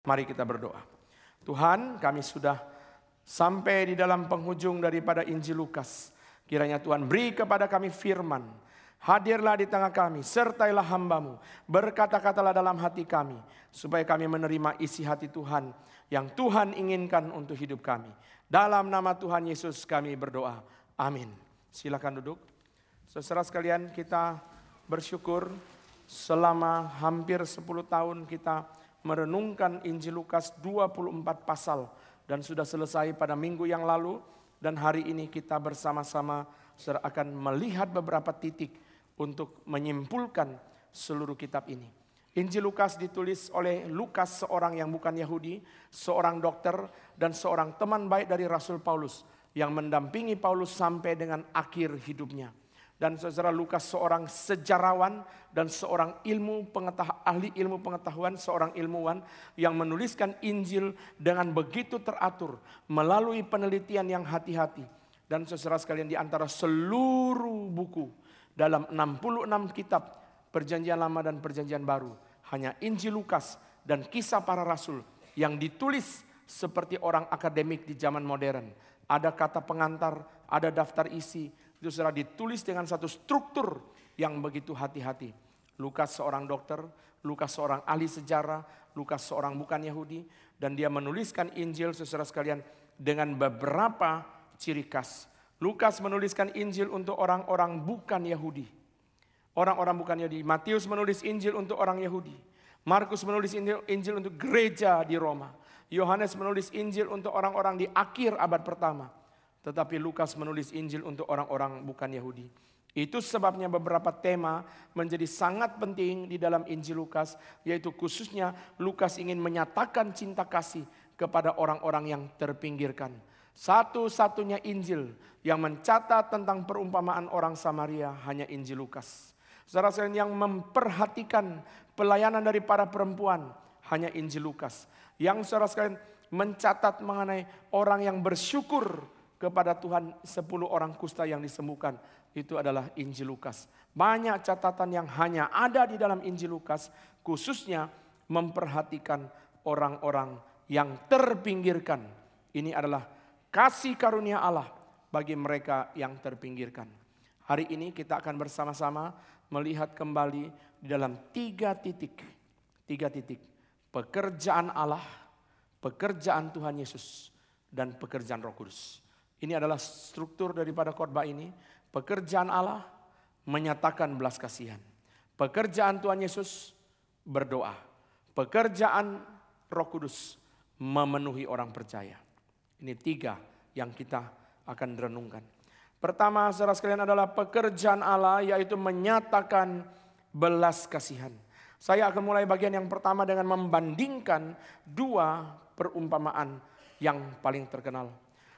Mari kita berdoa. Tuhan, kami sudah sampai di dalam penghujung daripada Injil Lukas. Kiranya Tuhan beri kepada kami firman. Hadirlah di tengah kami, sertailah hamba-Mu. Berkata-katalah dalam hati kami, supaya kami menerima isi hati Tuhan yang Tuhan inginkan untuk hidup kami. Dalam nama Tuhan Yesus kami berdoa. Amin. Silakan duduk. Saudara sekalian, kita bersyukur selama hampir 10 tahun kita merenungkan Injil Lukas 24 pasal. Dan sudah selesai pada minggu yang lalu. Dan hari ini kita bersama-sama akan melihat beberapa titik untuk menyimpulkan seluruh kitab ini. Injil Lukas ditulis oleh Lukas, seorang yang bukan Yahudi, seorang dokter dan seorang teman baik dari Rasul Paulus yang mendampingi Paulus sampai dengan akhir hidupnya. Dan saudara, Lukas seorang sejarawan dan seorang ahli ilmu pengetahuan, seorang ilmuwan yang menuliskan Injil dengan begitu teratur melalui penelitian yang hati-hati. Dan saudara sekalian, di antara seluruh buku dalam 66 kitab Perjanjian Lama dan Perjanjian Baru, hanya Injil Lukas dan Kisah Para Rasul yang ditulis seperti orang akademik di zaman modern. Ada kata pengantar, ada daftar isi. Itu sudah ditulis dengan satu struktur yang begitu hati-hati. Lukas seorang dokter, Lukas seorang ahli sejarah, Lukas seorang bukan Yahudi. Dan dia menuliskan Injil, saudara sekalian, dengan beberapa ciri khas. Lukas menuliskan Injil untuk orang-orang bukan Yahudi. Orang-orang bukan Yahudi. Matius menulis Injil untuk orang Yahudi. Markus menulis Injil untuk gereja di Roma. Yohanes menulis Injil untuk orang-orang di akhir abad pertama. Tetapi Lukas menulis Injil untuk orang-orang bukan Yahudi. Itu sebabnya beberapa tema menjadi sangat penting di dalam Injil Lukas. Yaitu khususnya Lukas ingin menyatakan cinta kasih kepada orang-orang yang terpinggirkan. Satu-satunya Injil yang mencatat tentang perumpamaan orang Samaria hanya Injil Lukas. Saudara sekalian, yang memperhatikan pelayanan dari para perempuan hanya Injil Lukas. Yang saudara sekalian mencatat mengenai orang yang bersyukur kepada Tuhan 10 orang kusta yang disembuhkan, itu adalah Injil Lukas. Banyak catatan yang hanya ada di dalam Injil Lukas, khususnya memperhatikan orang-orang yang terpinggirkan. Ini adalah kasih karunia Allah bagi mereka yang terpinggirkan. Hari ini kita akan bersama-sama melihat kembali di dalam 3 titik. 3 titik. Pekerjaan Allah, pekerjaan Tuhan Yesus, dan pekerjaan Roh Kudus. Ini adalah struktur daripada khotbah ini. Pekerjaan Allah menyatakan belas kasihan. Pekerjaan Tuhan Yesus berdoa. Pekerjaan Roh Kudus memenuhi orang percaya. Ini 3 yang kita akan renungkan. Pertama, saudara sekalian, adalah pekerjaan Allah, yaitu menyatakan belas kasihan. Saya akan mulai bagian yang pertama dengan membandingkan 2 perumpamaan yang paling terkenal.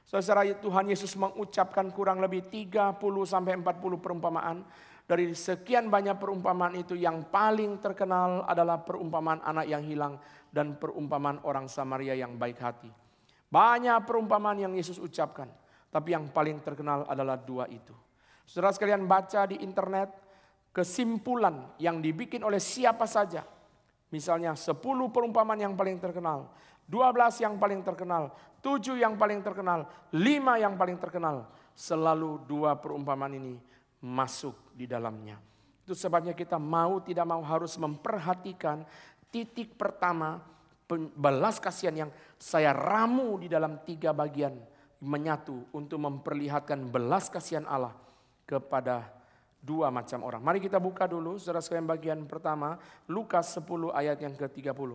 Saudara, Tuhan Yesus mengucapkan kurang lebih 30-40 perumpamaan. Dari sekian banyak perumpamaan itu, yang paling terkenal adalah perumpamaan anak yang hilang dan perumpamaan orang Samaria yang baik hati. Banyak perumpamaan yang Yesus ucapkan, tapi yang paling terkenal adalah 2 itu. Saudara sekalian, baca di internet kesimpulan yang dibikin oleh siapa saja. Misalnya 10 perumpamaan yang paling terkenal, 12 yang paling terkenal, 7 yang paling terkenal, 5 yang paling terkenal. Selalu 2 perumpamaan ini masuk di dalamnya. Itu sebabnya kita mau tidak mau harus memperhatikan titik pertama, belas kasihan yang saya ramu di dalam 3 bagian menyatu untuk memperlihatkan belas kasihan Allah kepada 2 macam orang. Mari kita buka dulu saudara sekalian bagian pertama, Lukas 10 ayat yang ke-30.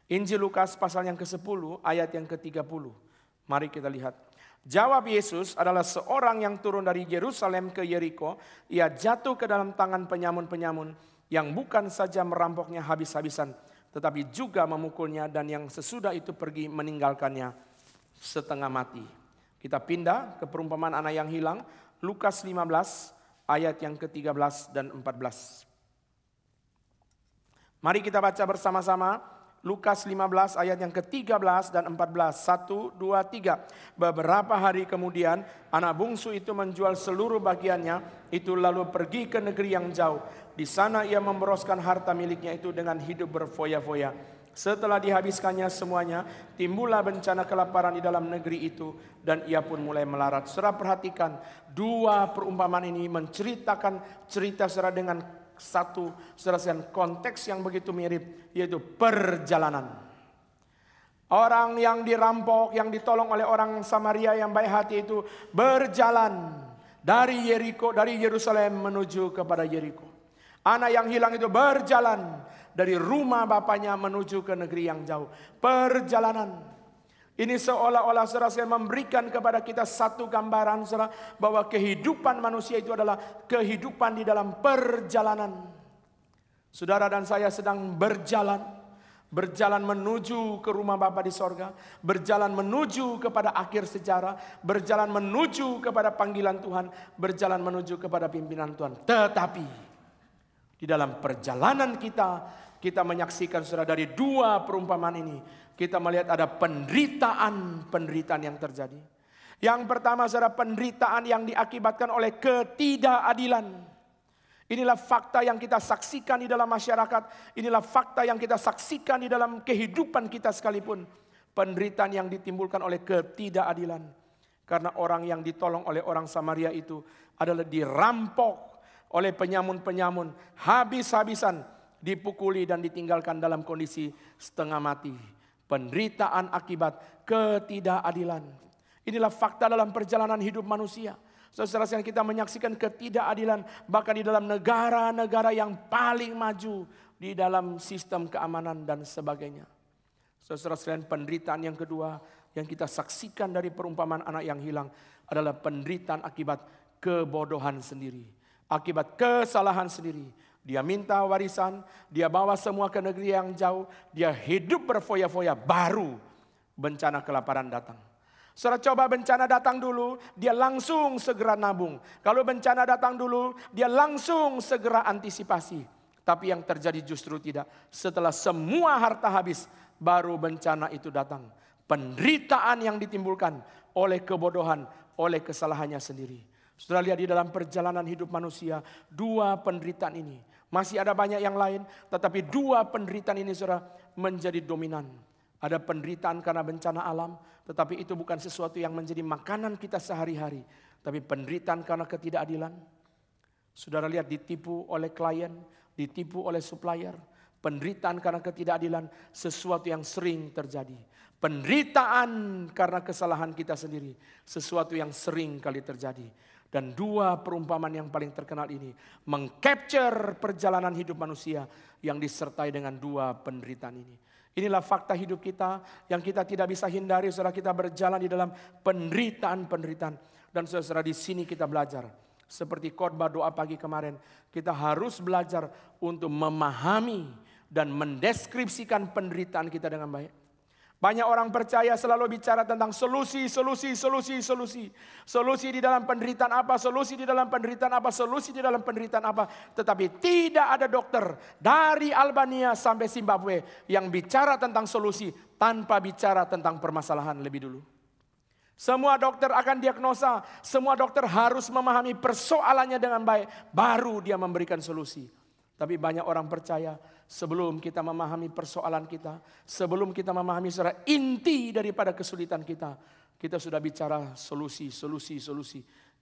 Injil Lukas pasal yang ke-10 ayat yang ke-30. Mari kita lihat. Jawab Yesus, adalah seorang yang turun dari Yerusalem ke Yeriko. Ia jatuh ke dalam tangan penyamun-penyamun yang bukan saja merampoknya habis-habisan, tetapi juga memukulnya, dan yang sesudah itu pergi meninggalkannya setengah mati. Kita pindah ke perumpamaan anak yang hilang. Lukas 15 ayat yang ke-13 dan 14. Mari kita baca bersama-sama. Lukas 15 ayat yang ke-13 dan 14. 1, 2, 3. Beberapa hari kemudian anak bungsu itu menjual seluruh bagiannya itu lalu pergi ke negeri yang jauh. Di sana ia memboroskan harta miliknya itu dengan hidup berfoya-foya. Setelah dihabiskannya semuanya, timbullah bencana kelaparan di dalam negeri itu, dan ia pun mulai melarat. Saudara perhatikan, dua perumpamaan ini menceritakan cerita saudara dengan satu saudara konteks yang begitu mirip, yaitu perjalanan. Orang yang dirampok, yang ditolong oleh orang Samaria yang baik hati itu berjalan dari Yeriko, dari Yerusalem menuju kepada Yeriko. Anak yang hilang itu berjalan dari rumah bapaknya menuju ke negeri yang jauh. Perjalanan. Ini seolah-olah saudara memberikan kepada kita satu gambaran saudara, bahwa kehidupan manusia itu adalah kehidupan di dalam perjalanan. Saudara dan saya sedang berjalan. Berjalan menuju ke rumah Bapa di sorga. Berjalan menuju kepada akhir sejarah. Berjalan menuju kepada panggilan Tuhan. Berjalan menuju kepada pimpinan Tuhan. Tetapi di dalam perjalanan kita menyaksikan saudara dari dua perumpamaan ini. Kita melihat ada penderitaan yang terjadi. Yang pertama saudara, penderitaan yang diakibatkan oleh ketidakadilan. Inilah fakta yang kita saksikan di dalam masyarakat. Inilah fakta yang kita saksikan di dalam kehidupan kita sekalipun. Penderitaan yang ditimbulkan oleh ketidakadilan. Karena orang yang ditolong oleh orang Samaria itu adalah dirampok oleh penyamun-penyamun. Habis-habisan dipukuli dan ditinggalkan dalam kondisi setengah mati. Penderitaan akibat ketidakadilan. Inilah fakta dalam perjalanan hidup manusia. Saudara sekalian, kita menyaksikan ketidakadilan bahkan di dalam negara-negara yang paling maju di dalam sistem keamanan dan sebagainya. Saudara sekalian, penderitaan yang kedua yang kita saksikan dari perumpamaan anak yang hilang adalah penderitaan akibat kebodohan sendiri, akibat kesalahan sendiri. Dia minta warisan, dia bawa semua ke negeri yang jauh, dia hidup berfoya-foya, baru bencana kelaparan datang. Saudara, coba bencana datang dulu, dia langsung segera nabung. Kalau bencana datang dulu, dia langsung segera antisipasi. Tapi yang terjadi justru tidak. Setelah semua harta habis, baru bencana itu datang. Penderitaan yang ditimbulkan oleh kebodohan, oleh kesalahannya sendiri. Saudara lihat di dalam perjalanan hidup manusia, dua penderitaan ini. Masih ada banyak yang lain, tetapi dua penderitaan ini saudara menjadi dominan. Ada penderitaan karena bencana alam, tetapi itu bukan sesuatu yang menjadi makanan kita sehari-hari. Tapi penderitaan karena ketidakadilan. Saudara lihat, ditipu oleh klien, ditipu oleh supplier. Penderitaan karena ketidakadilan, sesuatu yang sering terjadi. Penderitaan karena kesalahan kita sendiri, sesuatu yang sering kali terjadi. Dan dua perumpamaan yang paling terkenal ini mengcapture perjalanan hidup manusia yang disertai dengan dua penderitaan ini. Inilah fakta hidup kita yang kita tidak bisa hindari. Saudara, kita berjalan di dalam penderitaan-penderitaan. Dan saudara, di sini kita belajar. Seperti khotbah doa pagi kemarin. Kita harus belajar untuk memahami dan mendeskripsikan penderitaan kita dengan baik. Banyak orang percaya selalu bicara tentang solusi. Solusi di dalam penderitaan apa, solusi di dalam penderitaan apa, solusi di dalam penderitaan apa. Tetapi tidak ada dokter dari Albania sampai Zimbabwe yang bicara tentang solusi tanpa bicara tentang permasalahan lebih dulu. Semua dokter akan diagnosa, semua dokter harus memahami persoalannya dengan baik, baru dia memberikan solusi. Tapi banyak orang percaya sebelum kita memahami persoalan kita, sebelum kita memahami secara inti daripada kesulitan kita, kita sudah bicara solusi.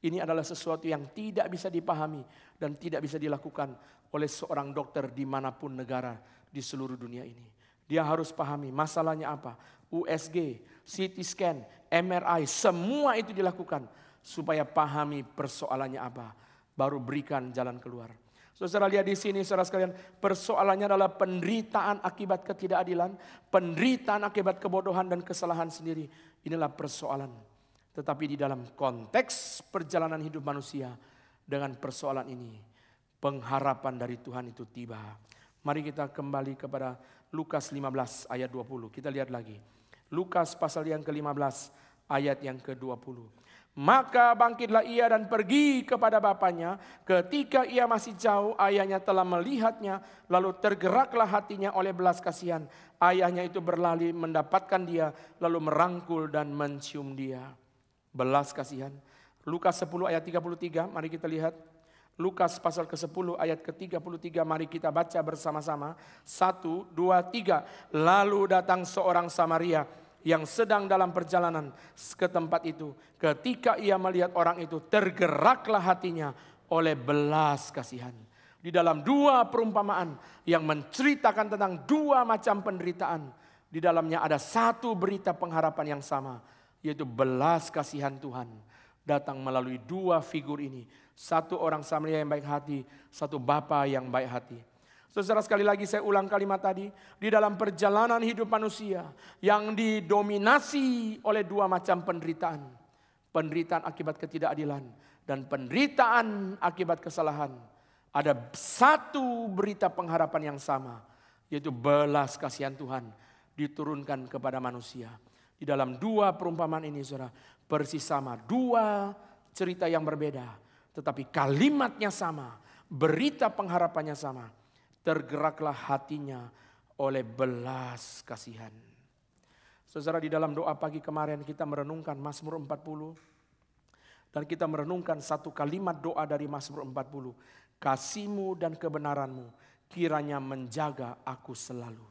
Ini adalah sesuatu yang tidak bisa dipahami dan tidak bisa dilakukan oleh seorang dokter dimanapun negara di seluruh dunia ini. Dia harus pahami masalahnya apa, USG, CT scan, MRI, semua itu dilakukan supaya pahami persoalannya apa, baru berikan jalan keluar. Saudara lihat di sini, saudara sekalian, persoalannya adalah penderitaan akibat ketidakadilan, penderitaan akibat kebodohan dan kesalahan sendiri. Inilah persoalan. Tetapi di dalam konteks perjalanan hidup manusia dengan persoalan ini, pengharapan dari Tuhan itu tiba. Mari kita kembali kepada Lukas 15 ayat 20. Kita lihat lagi. Lukas pasal yang ke-15 ayat yang ke-20. Maka bangkitlah ia dan pergi kepada bapaknya. Ketika ia masih jauh, ayahnya telah melihatnya. Lalu tergeraklah hatinya oleh belas kasihan. Ayahnya itu berlari mendapatkan dia, lalu merangkul dan mencium dia. Belas kasihan. Lukas 10 ayat 33, mari kita lihat. Lukas pasal ke-10 ayat ke-33, mari kita baca bersama-sama. 1, 2, 3. Lalu datang seorang Samaria yang sedang dalam perjalanan ke tempat itu. Ketika ia melihat orang itu, tergeraklah hatinya oleh belas kasihan. Di dalam dua perumpamaan yang menceritakan tentang dua macam penderitaan, di dalamnya ada satu berita pengharapan yang sama, yaitu belas kasihan Tuhan datang melalui dua figur ini. Satu orang Samaria yang baik hati, satu bapa yang baik hati. Saudara, sekali lagi saya ulang kalimat tadi. Di dalam perjalanan hidup manusia yang didominasi oleh dua macam penderitaan. Penderitaan akibat ketidakadilan dan penderitaan akibat kesalahan. Ada satu berita pengharapan yang sama, yaitu belas kasihan Tuhan diturunkan kepada manusia. Di dalam dua perumpamaan ini, saudara, persis sama. Dua cerita yang berbeda, tetapi kalimatnya sama, berita pengharapannya sama. Tergeraklah hatinya oleh belas kasihan. Saudara, di dalam doa pagi kemarin kita merenungkan Mazmur 40. Dan kita merenungkan satu kalimat doa dari Mazmur 40. Kasih-Mu dan kebenaran-Mu kiranya menjaga aku selalu.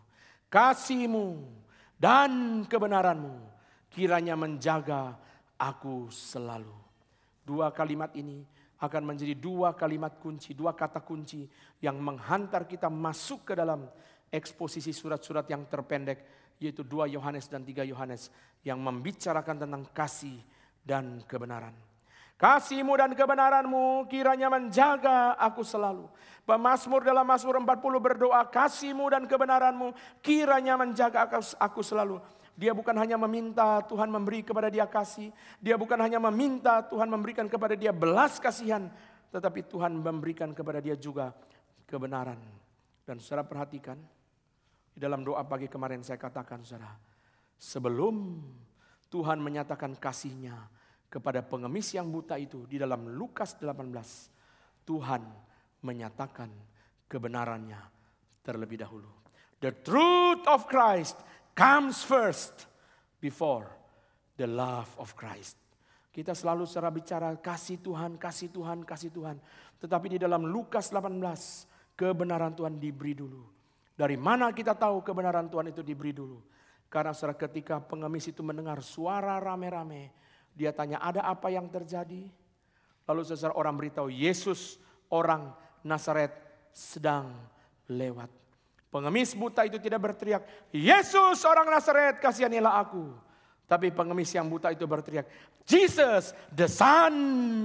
Kasih-Mu dan kebenaran-Mu kiranya menjaga aku selalu. Dua kalimat ini akan menjadi dua kalimat kunci, dua kata kunci yang menghantar kita masuk ke dalam eksposisi surat-surat yang terpendek, yaitu 2 Yohanes dan 3 Yohanes yang membicarakan tentang kasih dan kebenaran. Kasih-Mu dan kebenaran-Mu kiranya menjaga aku selalu. Pemazmur dalam Mazmur 40 berdoa, kasih-Mu dan kebenaran-Mu kiranya menjaga aku selalu. Dia bukan hanya meminta Tuhan memberi kepada dia kasih. Dia bukan hanya meminta Tuhan memberikan kepada dia belas kasihan. Tetapi Tuhan memberikan kepada dia juga kebenaran. Dan saudara perhatikan. Di dalam doa pagi kemarin saya katakan, saudara. Sebelum Tuhan menyatakan kasih-Nya kepada pengemis yang buta itu. Di dalam Lukas 18. Tuhan menyatakan kebenarannya terlebih dahulu. The truth of Christ comes first before the love of Christ. Kita selalu secara bicara kasih Tuhan, kasih Tuhan, kasih Tuhan. Tetapi di dalam Lukas 18, kebenaran Tuhan diberi dulu. Dari mana kita tahu kebenaran Tuhan itu diberi dulu? Karena saudara, ketika pengemis itu mendengar suara rame-rame, dia tanya, ada apa yang terjadi? Lalu saudara, orang beritahu, Yesus orang Nazaret sedang lewat. Pengemis buta itu tidak berteriak, Yesus orang Nazaret kasihanilah aku. Tapi pengemis yang buta itu berteriak, Jesus the son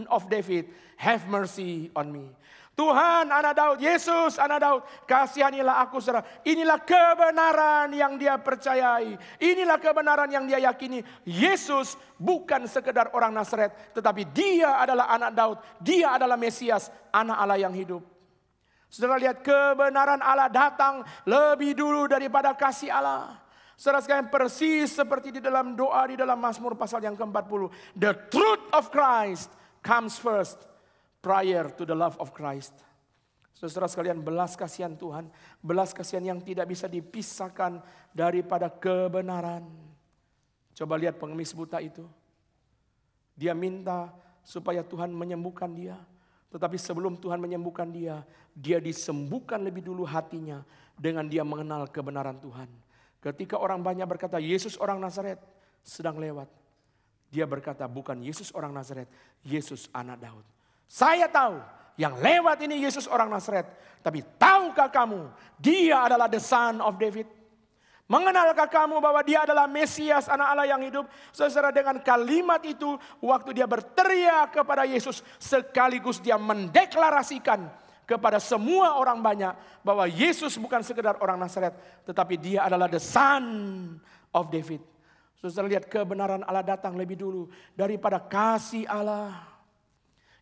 of David, have mercy on me. Tuhan anak Daud, Yesus anak Daud, kasihanilah aku saudara. Inilah kebenaran yang dia percayai. Inilah kebenaran yang dia yakini. Yesus bukan sekedar orang Nazaret, tetapi dia adalah anak Daud. Dia adalah Mesias, anak Allah yang hidup. Saudara lihat, kebenaran Allah datang lebih dulu daripada kasih Allah. Saudara sekalian, persis seperti di dalam doa di dalam Mazmur pasal yang ke-40. The truth of Christ comes first prior to the love of Christ. Saudara sekalian, belas kasihan Tuhan, belas kasihan yang tidak bisa dipisahkan daripada kebenaran. Coba lihat pengemis buta itu. Dia minta supaya Tuhan menyembuhkan dia. Tetapi sebelum Tuhan menyembuhkan dia, dia disembuhkan lebih dulu hatinya dengan dia mengenal kebenaran Tuhan. Ketika orang banyak berkata, Yesus orang Nazaret sedang lewat. Dia berkata, bukan Yesus orang Nazaret, Yesus anak Daud. Saya tahu yang lewat ini Yesus orang Nazaret. Tapi tahukah kamu, dia adalah the son of David? Mengenalkah kamu bahwa dia adalah Mesias, anak Allah yang hidup? Saudara, dengan kalimat itu, waktu dia berteriak kepada Yesus, sekaligus dia mendeklarasikan kepada semua orang banyak bahwa Yesus bukan sekedar orang Nazaret, tetapi dia adalah the son of David. Saudara lihat, kebenaran Allah datang lebih dulu daripada kasih Allah.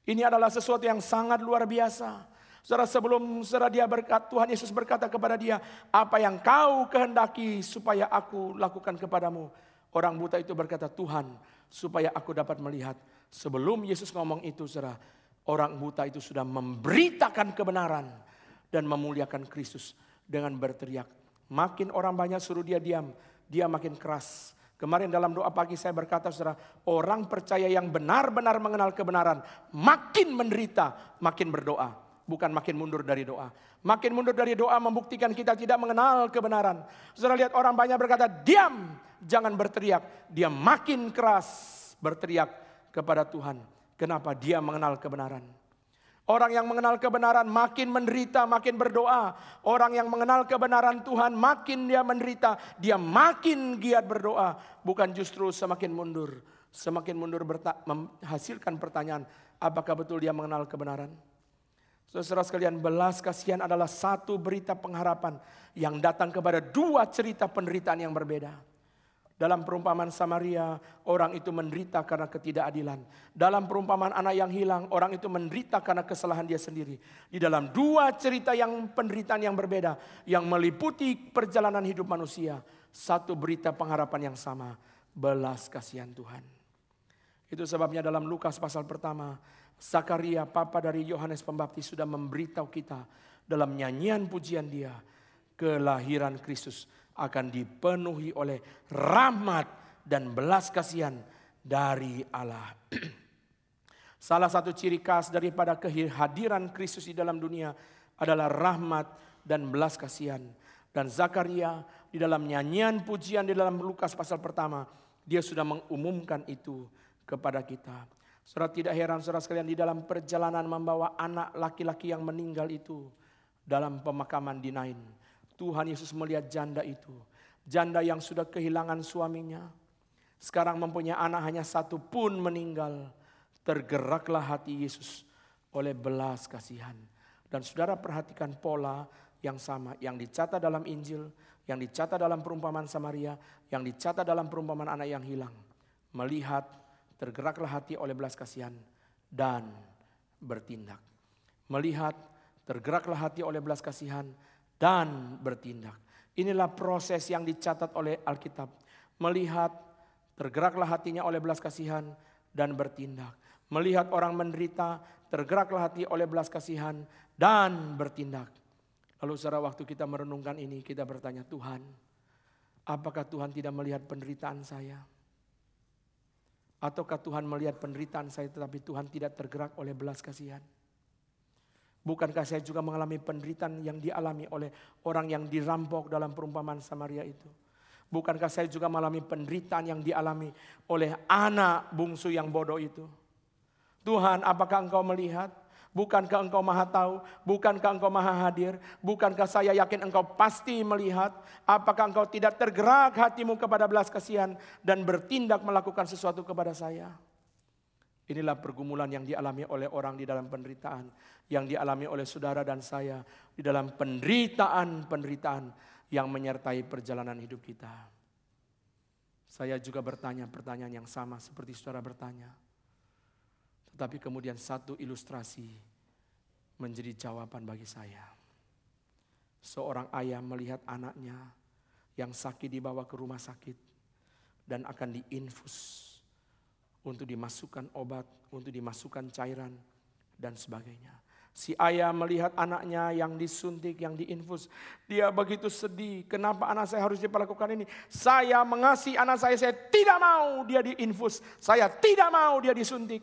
Ini adalah sesuatu yang sangat luar biasa. Saudara, sebelum dia berkata, Tuhan Yesus berkata kepada dia, apa yang kau kehendaki supaya aku lakukan kepadamu? Orang buta itu berkata, Tuhan, supaya aku dapat melihat. Sebelum Yesus ngomong itu, saudara, orang buta itu sudah memberitakan kebenaran dan memuliakan Kristus dengan berteriak. Makin orang banyak suruh dia diam, dia makin keras. Kemarin dalam doa pagi saya berkata, saudara, orang percaya yang benar-benar mengenal kebenaran makin menderita, makin berdoa. Bukan makin mundur dari doa. Makin mundur dari doa membuktikan kita tidak mengenal kebenaran. Saudara lihat orang banyak berkata, diam, jangan berteriak. Dia makin keras berteriak kepada Tuhan. Kenapa? Dia mengenal kebenaran. Orang yang mengenal kebenaran makin menderita, makin berdoa. Orang yang mengenal kebenaran Tuhan makin dia menderita, dia makin giat berdoa. Bukan justru semakin mundur. Semakin mundur menghasilkan pertanyaan, apakah betul dia mengenal kebenaran? Saudara sekalian, belas kasihan adalah satu berita pengharapan yang datang kepada dua cerita penderitaan yang berbeda. Dalam perumpamaan Samaria, orang itu menderita karena ketidakadilan. Dalam perumpamaan anak yang hilang, orang itu menderita karena kesalahan dia sendiri. Di dalam dua cerita yang penderitaan yang berbeda, yang meliputi perjalanan hidup manusia, satu berita pengharapan yang sama, belas kasihan Tuhan. Itu sebabnya dalam Lukas pasal pertama, Zakaria, papa dari Yohanes Pembaptis, sudah memberitahu kita dalam nyanyian pujian dia, kelahiran Kristus akan dipenuhi oleh rahmat dan belas kasihan dari Allah. Salah satu ciri khas daripada kehadiran Kristus di dalam dunia adalah rahmat dan belas kasihan. Dan Zakaria di dalam nyanyian pujian di dalam Lukas pasal pertama, dia sudah mengumumkan itu kepada kita. Saudara, tidak heran saudara sekalian, di dalam perjalanan membawa anak laki-laki yang meninggal itu dalam pemakaman di Nain, Tuhan Yesus melihat janda itu. Janda yang sudah kehilangan suaminya. Sekarang mempunyai anak hanya satu pun meninggal. Tergeraklah hati Yesus oleh belas kasihan. Dan saudara perhatikan pola yang sama. Yang dicatat dalam Injil. Yang dicatat dalam perumpamaan Samaria. Yang dicatat dalam perumpamaan anak yang hilang. Melihat, tergeraklah hati oleh belas kasihan. Dan bertindak. Melihat, tergeraklah hati oleh belas kasihan. Dan bertindak. Inilah proses yang dicatat oleh Alkitab. Melihat, tergeraklah hatinya oleh belas kasihan dan bertindak. Melihat orang menderita, tergeraklah hati oleh belas kasihan dan bertindak. Lalu saudara, waktu kita merenungkan ini, kita bertanya, Tuhan, apakah Tuhan tidak melihat penderitaan saya? Ataukah Tuhan melihat penderitaan saya tetapi Tuhan tidak tergerak oleh belas kasihan? Bukankah saya juga mengalami penderitaan yang dialami oleh orang yang dirampok dalam perumpamaan Samaria itu? Bukankah saya juga mengalami penderitaan yang dialami oleh anak bungsu yang bodoh itu? Tuhan, apakah Engkau melihat? Bukankah Engkau maha tahu? Bukankah Engkau maha hadir? Bukankah saya yakin Engkau pasti melihat? Apakah Engkau tidak tergerak hatimu kepada belas kasihan dan bertindak melakukan sesuatu kepada saya? Inilah pergumulan yang dialami oleh orang di dalam penderitaan. Yang dialami oleh saudara dan saya di dalam penderitaan yang menyertai perjalanan hidup kita. Saya juga bertanya pertanyaan yang sama seperti saudara bertanya. Tetapi kemudian satu ilustrasi menjadi jawaban bagi saya. Seorang ayah melihat anaknya yang sakit dibawa ke rumah sakit dan akan diinfus. Untuk dimasukkan obat, untuk dimasukkan cairan dan sebagainya. Si ayah melihat anaknya yang disuntik, yang diinfus. Dia begitu sedih. Kenapa anak saya harus diperlakukan ini? Saya mengasihi anak saya tidak mau dia diinfus. Saya tidak mau dia disuntik.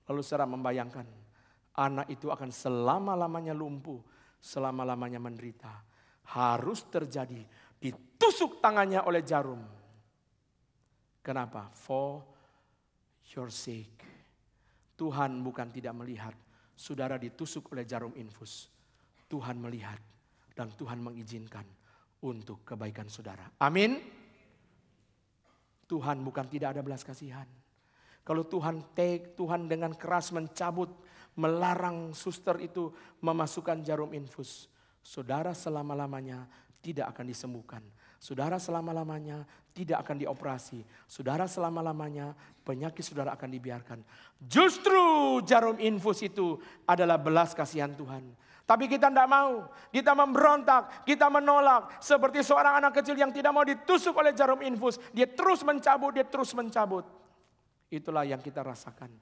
Lalu saudara membayangkan, anak itu akan selama-lamanya lumpuh, selama-lamanya menderita. Harus terjadi, ditusuk tangannya oleh jarum. Kenapa? For your sake. Tuhan bukan tidak melihat saudara ditusuk oleh jarum infus. Tuhan melihat dan Tuhan mengizinkan untuk kebaikan saudara. Amin. Tuhan bukan tidak ada belas kasihan. Kalau Tuhan dengan keras mencabut, melarang suster itu memasukkan jarum infus, saudara selama-lamanya tidak akan disembuhkan. Saudara selama-lamanya tidak akan dioperasi. Saudara selama-lamanya penyakit saudara akan dibiarkan. Justru jarum infus itu adalah belas kasihan Tuhan. Tapi kita tidak mau. Kita memberontak, kita menolak. Seperti seorang anak kecil yang tidak mau ditusuk oleh jarum infus. Dia terus mencabut, dia terus mencabut. Itulah yang kita rasakan.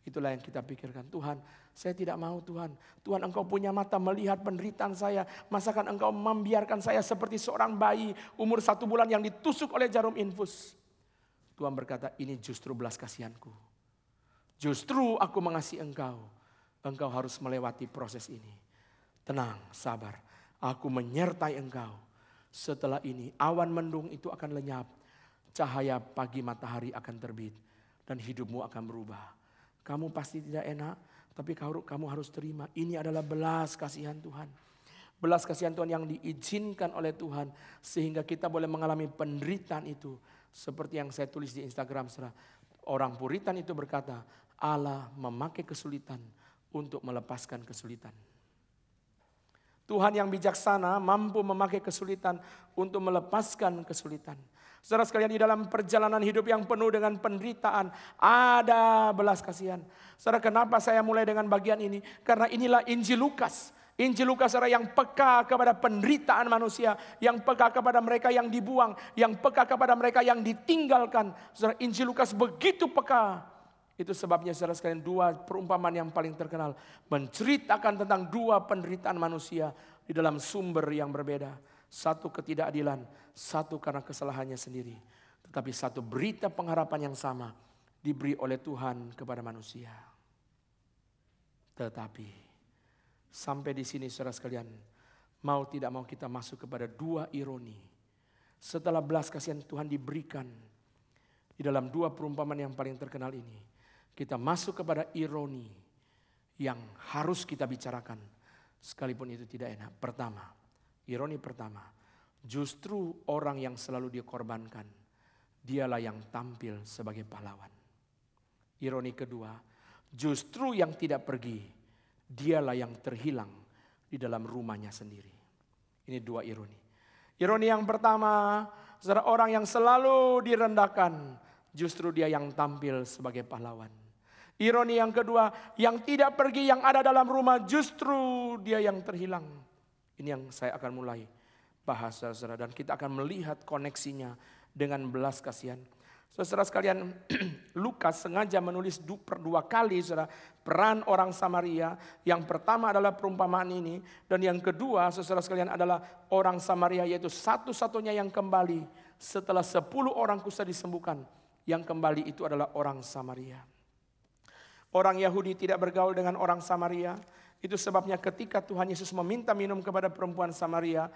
Itulah yang kita pikirkan. Tuhan, saya tidak mau Tuhan. Tuhan, Engkau punya mata melihat penderitaan saya. Masakan Engkau membiarkan saya seperti seorang bayi umur 1 bulan yang ditusuk oleh jarum infus. Tuhan berkata, ini justru belas kasihanku. Justru aku mengasihi engkau. Engkau harus melewati proses ini. Tenang, sabar. Aku menyertai engkau. Setelah ini awan mendung itu akan lenyap. Cahaya pagi matahari akan terbit. Dan hidupmu akan berubah. Kamu pasti tidak enak, tapi kamu harus terima. Ini adalah belas kasihan Tuhan. Belas kasihan Tuhan yang diizinkan oleh Tuhan. Sehingga kita boleh mengalami penderitaan itu. Seperti yang saya tulis di Instagram. Orang Puritan itu berkata, Allah memakai kesulitan untuk melepaskan kesulitan. Tuhan yang bijaksana mampu memakai kesulitan untuk melepaskan kesulitan. Saudara sekalian, di dalam perjalanan hidup yang penuh dengan penderitaan ada belas kasihan. Saudara, kenapa saya mulai dengan bagian ini? Karena inilah Injil Lukas. Injil Lukas saudara yang peka kepada penderitaan manusia, yang peka kepada mereka yang dibuang, yang peka kepada mereka yang ditinggalkan. Saudara, Injil Lukas begitu peka. Itu sebabnya saudara sekalian 2 perumpamaan yang paling terkenal menceritakan tentang 2 penderitaan manusia di dalam sumber yang berbeda. 1 ketidakadilan, 1 karena kesalahannya sendiri. Tetapi 1 berita pengharapan yang sama diberi oleh Tuhan kepada manusia. Tetapi sampai di sini saudara sekalian, mau tidak mau kita masuk kepada 2 ironi. Setelah belas kasihan Tuhan diberikan di dalam 2 perumpamaan yang paling terkenal ini, kita masuk kepada ironi yang harus kita bicarakan. Sekalipun itu tidak enak. Pertama, ironi pertama, justru orang yang selalu dikorbankan, dialah yang tampil sebagai pahlawan. Ironi kedua, justru yang tidak pergi, dialah yang terhilang di dalam rumahnya sendiri. Ini 2 ironi. Ironi yang pertama, saudara, orang yang selalu direndahkan, justru dia yang tampil sebagai pahlawan. Ironi yang kedua, yang tidak pergi, yang ada dalam rumah, justru dia yang terhilang. Ini yang saya akan mulai bahas, saudara. Dan kita akan melihat koneksinya dengan belas kasihan. Saudara sekalian, Lukas sengaja menulis 2 kali, saudara, peran orang Samaria. Yang pertama adalah perumpamaan ini. Dan yang kedua, saudara sekalian, adalah orang Samaria, yaitu satu-satunya yang kembali setelah 10 orang kusta disembuhkan. Yang kembali itu adalah orang Samaria. Orang Yahudi tidak bergaul dengan orang Samaria. Itu sebabnya ketika Tuhan Yesus meminta minum kepada perempuan Samaria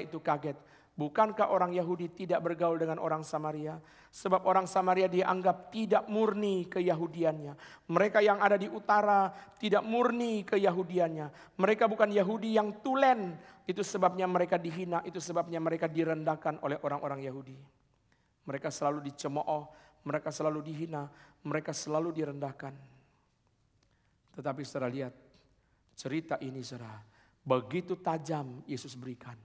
itu kaget. Bukankah orang Yahudi tidak bergaul dengan orang Samaria? Sebab orang Samaria dianggap tidak murni keyahudiannya. Mereka yang ada di utara tidak murni keyahudiannya. Mereka bukan Yahudi yang tulen. Itu sebabnya mereka dihina. Itu sebabnya mereka direndahkan oleh orang-orang Yahudi. Mereka selalu dicemooh. Mereka selalu dihina. Mereka selalu direndahkan. Tetapi saudara lihat, cerita ini saudara, begitu tajam Yesus berikan.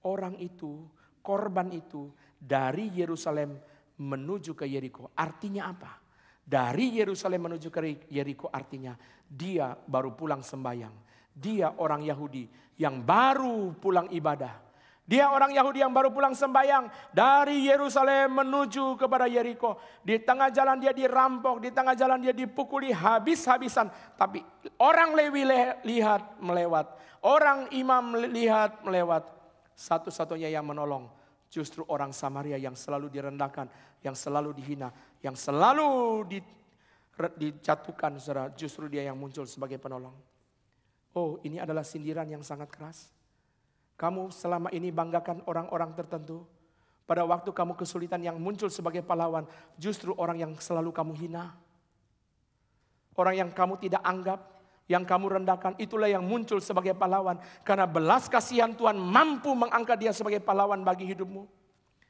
Orang itu, korban itu dari Yerusalem menuju ke Yeriko. Artinya apa? Dari Yerusalem menuju ke Yeriko artinya dia baru pulang sembahyang. Dia orang Yahudi yang baru pulang ibadah. Dia orang Yahudi yang baru pulang sembahyang dari Yerusalem menuju kepada Yeriko. Di tengah jalan dia dirampok, di tengah jalan dia dipukuli habis-habisan. Tapi orang Lewi lihat melewat, orang imam lihat melewat. Satu-satunya yang menolong justru orang Samaria yang selalu direndahkan, yang selalu dihina, yang selalu dijatuhkan. Justru dia yang muncul sebagai penolong. Oh, ini adalah sindiran yang sangat keras. Kamu selama ini banggakan orang-orang tertentu. Pada waktu kamu kesulitan yang muncul sebagai pahlawan, justru orang yang selalu kamu hina. Orang yang kamu tidak anggap, yang kamu rendahkan, itulah yang muncul sebagai pahlawan. Karena belas kasihan Tuhan mampu mengangkat dia sebagai pahlawan bagi hidupmu.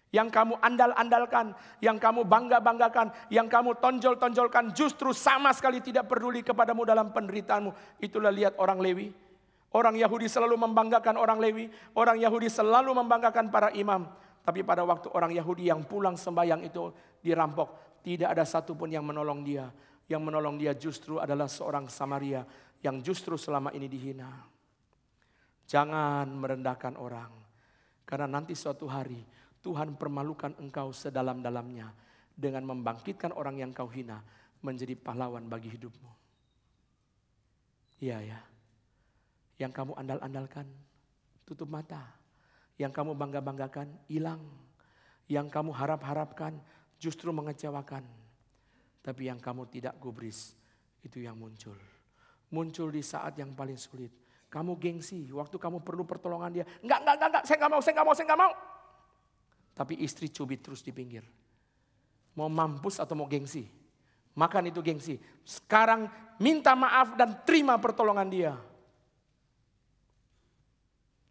Yang kamu andal-andalkan, yang kamu bangga-banggakan, yang kamu tonjol-tonjolkan, justru sama sekali tidak peduli kepadamu dalam penderitaanmu. Itulah lihat orang Lewi. Orang Yahudi selalu membanggakan orang Lewi. Orang Yahudi selalu membanggakan para imam. Tapi pada waktu orang Yahudi yang pulang sembahyang itu dirampok, tidak ada satupun yang menolong dia. Yang menolong dia justru adalah seorang Samaria yang justru selama ini dihina. Jangan merendahkan orang. Karena nanti suatu hari Tuhan permalukan engkau sedalam-dalamnya dengan membangkitkan orang yang kau hina menjadi pahlawan bagi hidupmu. Iya ya. Yang kamu andal-andalkan, tutup mata. Yang kamu bangga-banggakan, hilang. Yang kamu harap-harapkan, justru mengecewakan. Tapi yang kamu tidak gubris, itu yang muncul. Muncul di saat yang paling sulit. Kamu gengsi, waktu kamu perlu pertolongan dia. Enggak, saya enggak mau. Tapi istri cubit terus di pinggir. Mau mampus atau mau gengsi? Makan itu gengsi. Sekarang minta maaf dan terima pertolongan dia.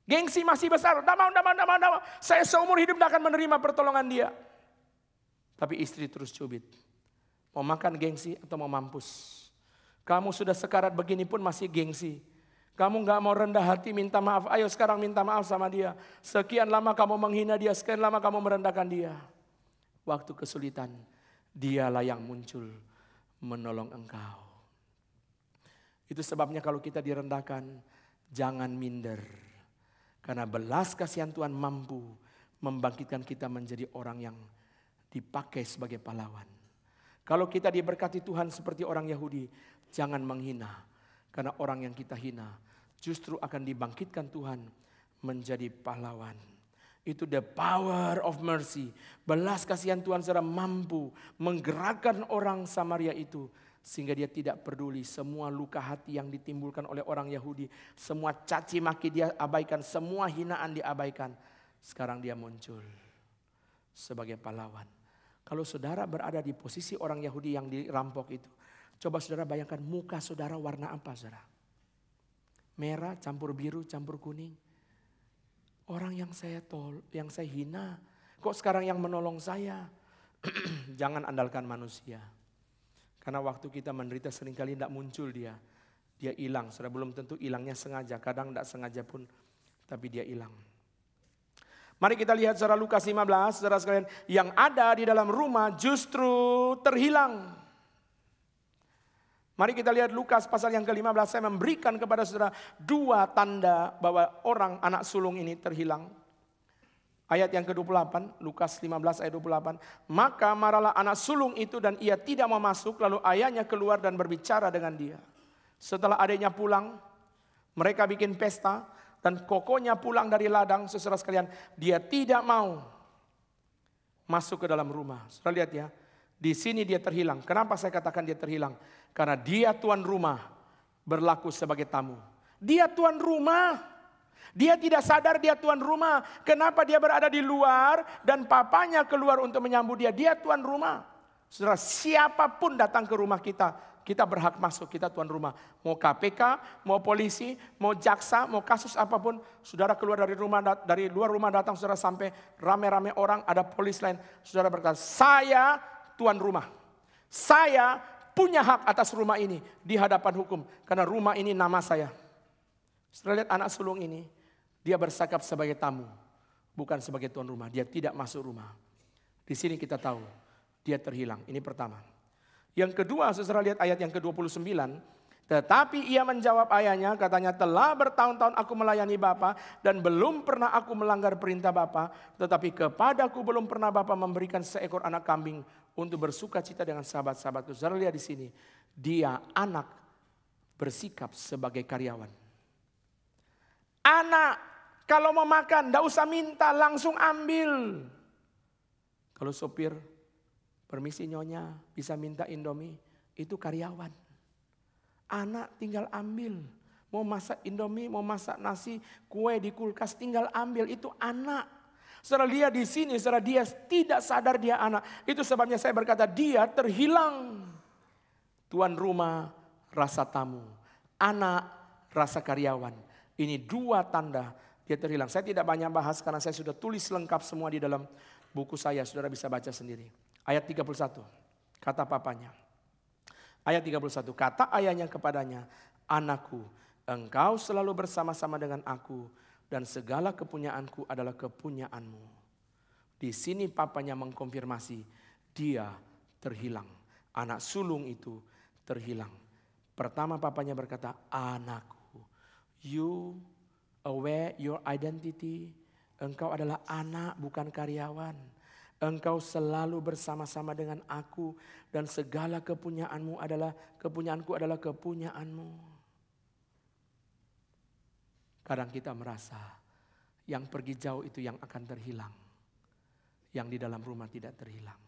Gengsi masih besar. Tidak mau. Saya seumur hidup tidak akan menerima pertolongan dia. Tapi istri terus cubit. Mau makan gengsi atau mau mampus? Kamu sudah sekarat begini pun masih gengsi. Kamu gak mau rendah hati minta maaf. Ayo sekarang minta maaf sama dia. Sekian lama kamu menghina dia. Sekian lama kamu merendahkan dia. Waktu kesulitan, dialah yang muncul menolong engkau. Itu sebabnya kalau kita direndahkan, jangan minder. Karena belas kasihan Tuhan mampu membangkitkan kita menjadi orang yang dipakai sebagai pahlawan. Kalau kita diberkati Tuhan seperti orang Yahudi, jangan menghina. Karena orang yang kita hina justru akan dibangkitkan Tuhan menjadi pahlawan. Itu the power of mercy. Belas kasihan Tuhan saudara mampu menggerakkan orang Samaria itu. Sehingga dia tidak peduli semua luka hati yang ditimbulkan oleh orang Yahudi. Semua caci maki dia abaikan, semua hinaan diabaikan. Sekarang dia muncul sebagai pahlawan. Kalau saudara berada di posisi orang Yahudi yang dirampok itu. Coba saudara bayangkan muka saudara warna apa saudara? Merah, campur biru, campur kuning. Orang yang saya hina. Kok sekarang yang menolong saya? Jangan andalkan manusia. Karena waktu kita menderita seringkali tidak muncul dia. Dia hilang, saudara, belum tentu hilangnya sengaja. Kadang tidak sengaja pun, tapi dia hilang. Mari kita lihat saudara Lukas 15, saudara sekalian. Yang ada di dalam rumah justru terhilang. Mari kita lihat Lukas pasal yang ke-15. Saya memberikan kepada saudara 2 tanda bahwa orang anak sulung ini terhilang. Ayat yang ke-28, Lukas 15 ayat 28. Maka marahlah anak sulung itu dan ia tidak mau masuk. Lalu ayahnya keluar dan berbicara dengan dia. Setelah adiknya pulang, mereka bikin pesta. Dan kokonya pulang dari ladang, saudara sekalian. Dia tidak mau masuk ke dalam rumah. Saudara lihat ya. Di sini dia terhilang. Kenapa saya katakan dia terhilang? Karena dia tuan rumah berlaku sebagai tamu. Dia tuan rumah. Dia tidak sadar dia tuan rumah. Kenapa dia berada di luar dan papanya keluar untuk menyambut dia. Dia tuan rumah. Saudara, siapapun datang ke rumah kita, kita berhak masuk, kita tuan rumah. Mau KPK, mau polisi, mau jaksa, mau kasus apapun. Saudara keluar dari luar rumah datang, saudara sampai rame-rame orang, ada polis lain. Saudara berkata, saya tuan rumah. Saya punya hak atas rumah ini di hadapan hukum. Karena rumah ini nama saya. Setelah lihat anak sulung ini, dia bersikap sebagai tamu. Bukan sebagai tuan rumah. Dia tidak masuk rumah. Di sini kita tahu, dia terhilang. Ini pertama. Yang kedua, saudara lihat ayat yang ke-29. Tetapi ia menjawab ayahnya, katanya, telah bertahun-tahun aku melayani Bapa dan belum pernah aku melanggar perintah Bapa. Tetapi kepadaku belum pernah Bapa memberikan seekor anak kambing untuk bersuka cita dengan sahabat-sahabatku. Saudara lihat di sini, dia anak bersikap sebagai karyawan. Anak kalau mau makan, tidak usah minta, langsung ambil. Kalau sopir, permisi nyonya, bisa minta Indomie, itu karyawan. Anak tinggal ambil. Mau masak Indomie, mau masak nasi, kue di kulkas, tinggal ambil. Itu anak. Saudara lihat di sini, saudara, dia tidak sadar dia anak. Itu sebabnya saya berkata dia terhilang. Tuan rumah rasa tamu, anak rasa karyawan. Ini 2 tanda dia terhilang. Saya tidak banyak bahas karena saya sudah tulis lengkap semua di dalam buku saya. Saudara bisa baca sendiri. Ayat 31, kata papanya. Ayat 31, kata ayahnya kepadanya, anakku, engkau selalu bersama-sama dengan aku dan segala kepunyaanku adalah kepunyaanmu. Di sini papanya mengkonfirmasi, dia terhilang. Anak sulung itu terhilang. Pertama papanya berkata, anakku, you aware your identity. Engkau adalah anak bukan karyawan. Engkau selalu bersama-sama dengan aku dan segala kepunyaanku adalah kepunyaanmu. Kadang kita merasa yang pergi jauh itu yang akan terhilang. Yang di dalam rumah tidak terhilang.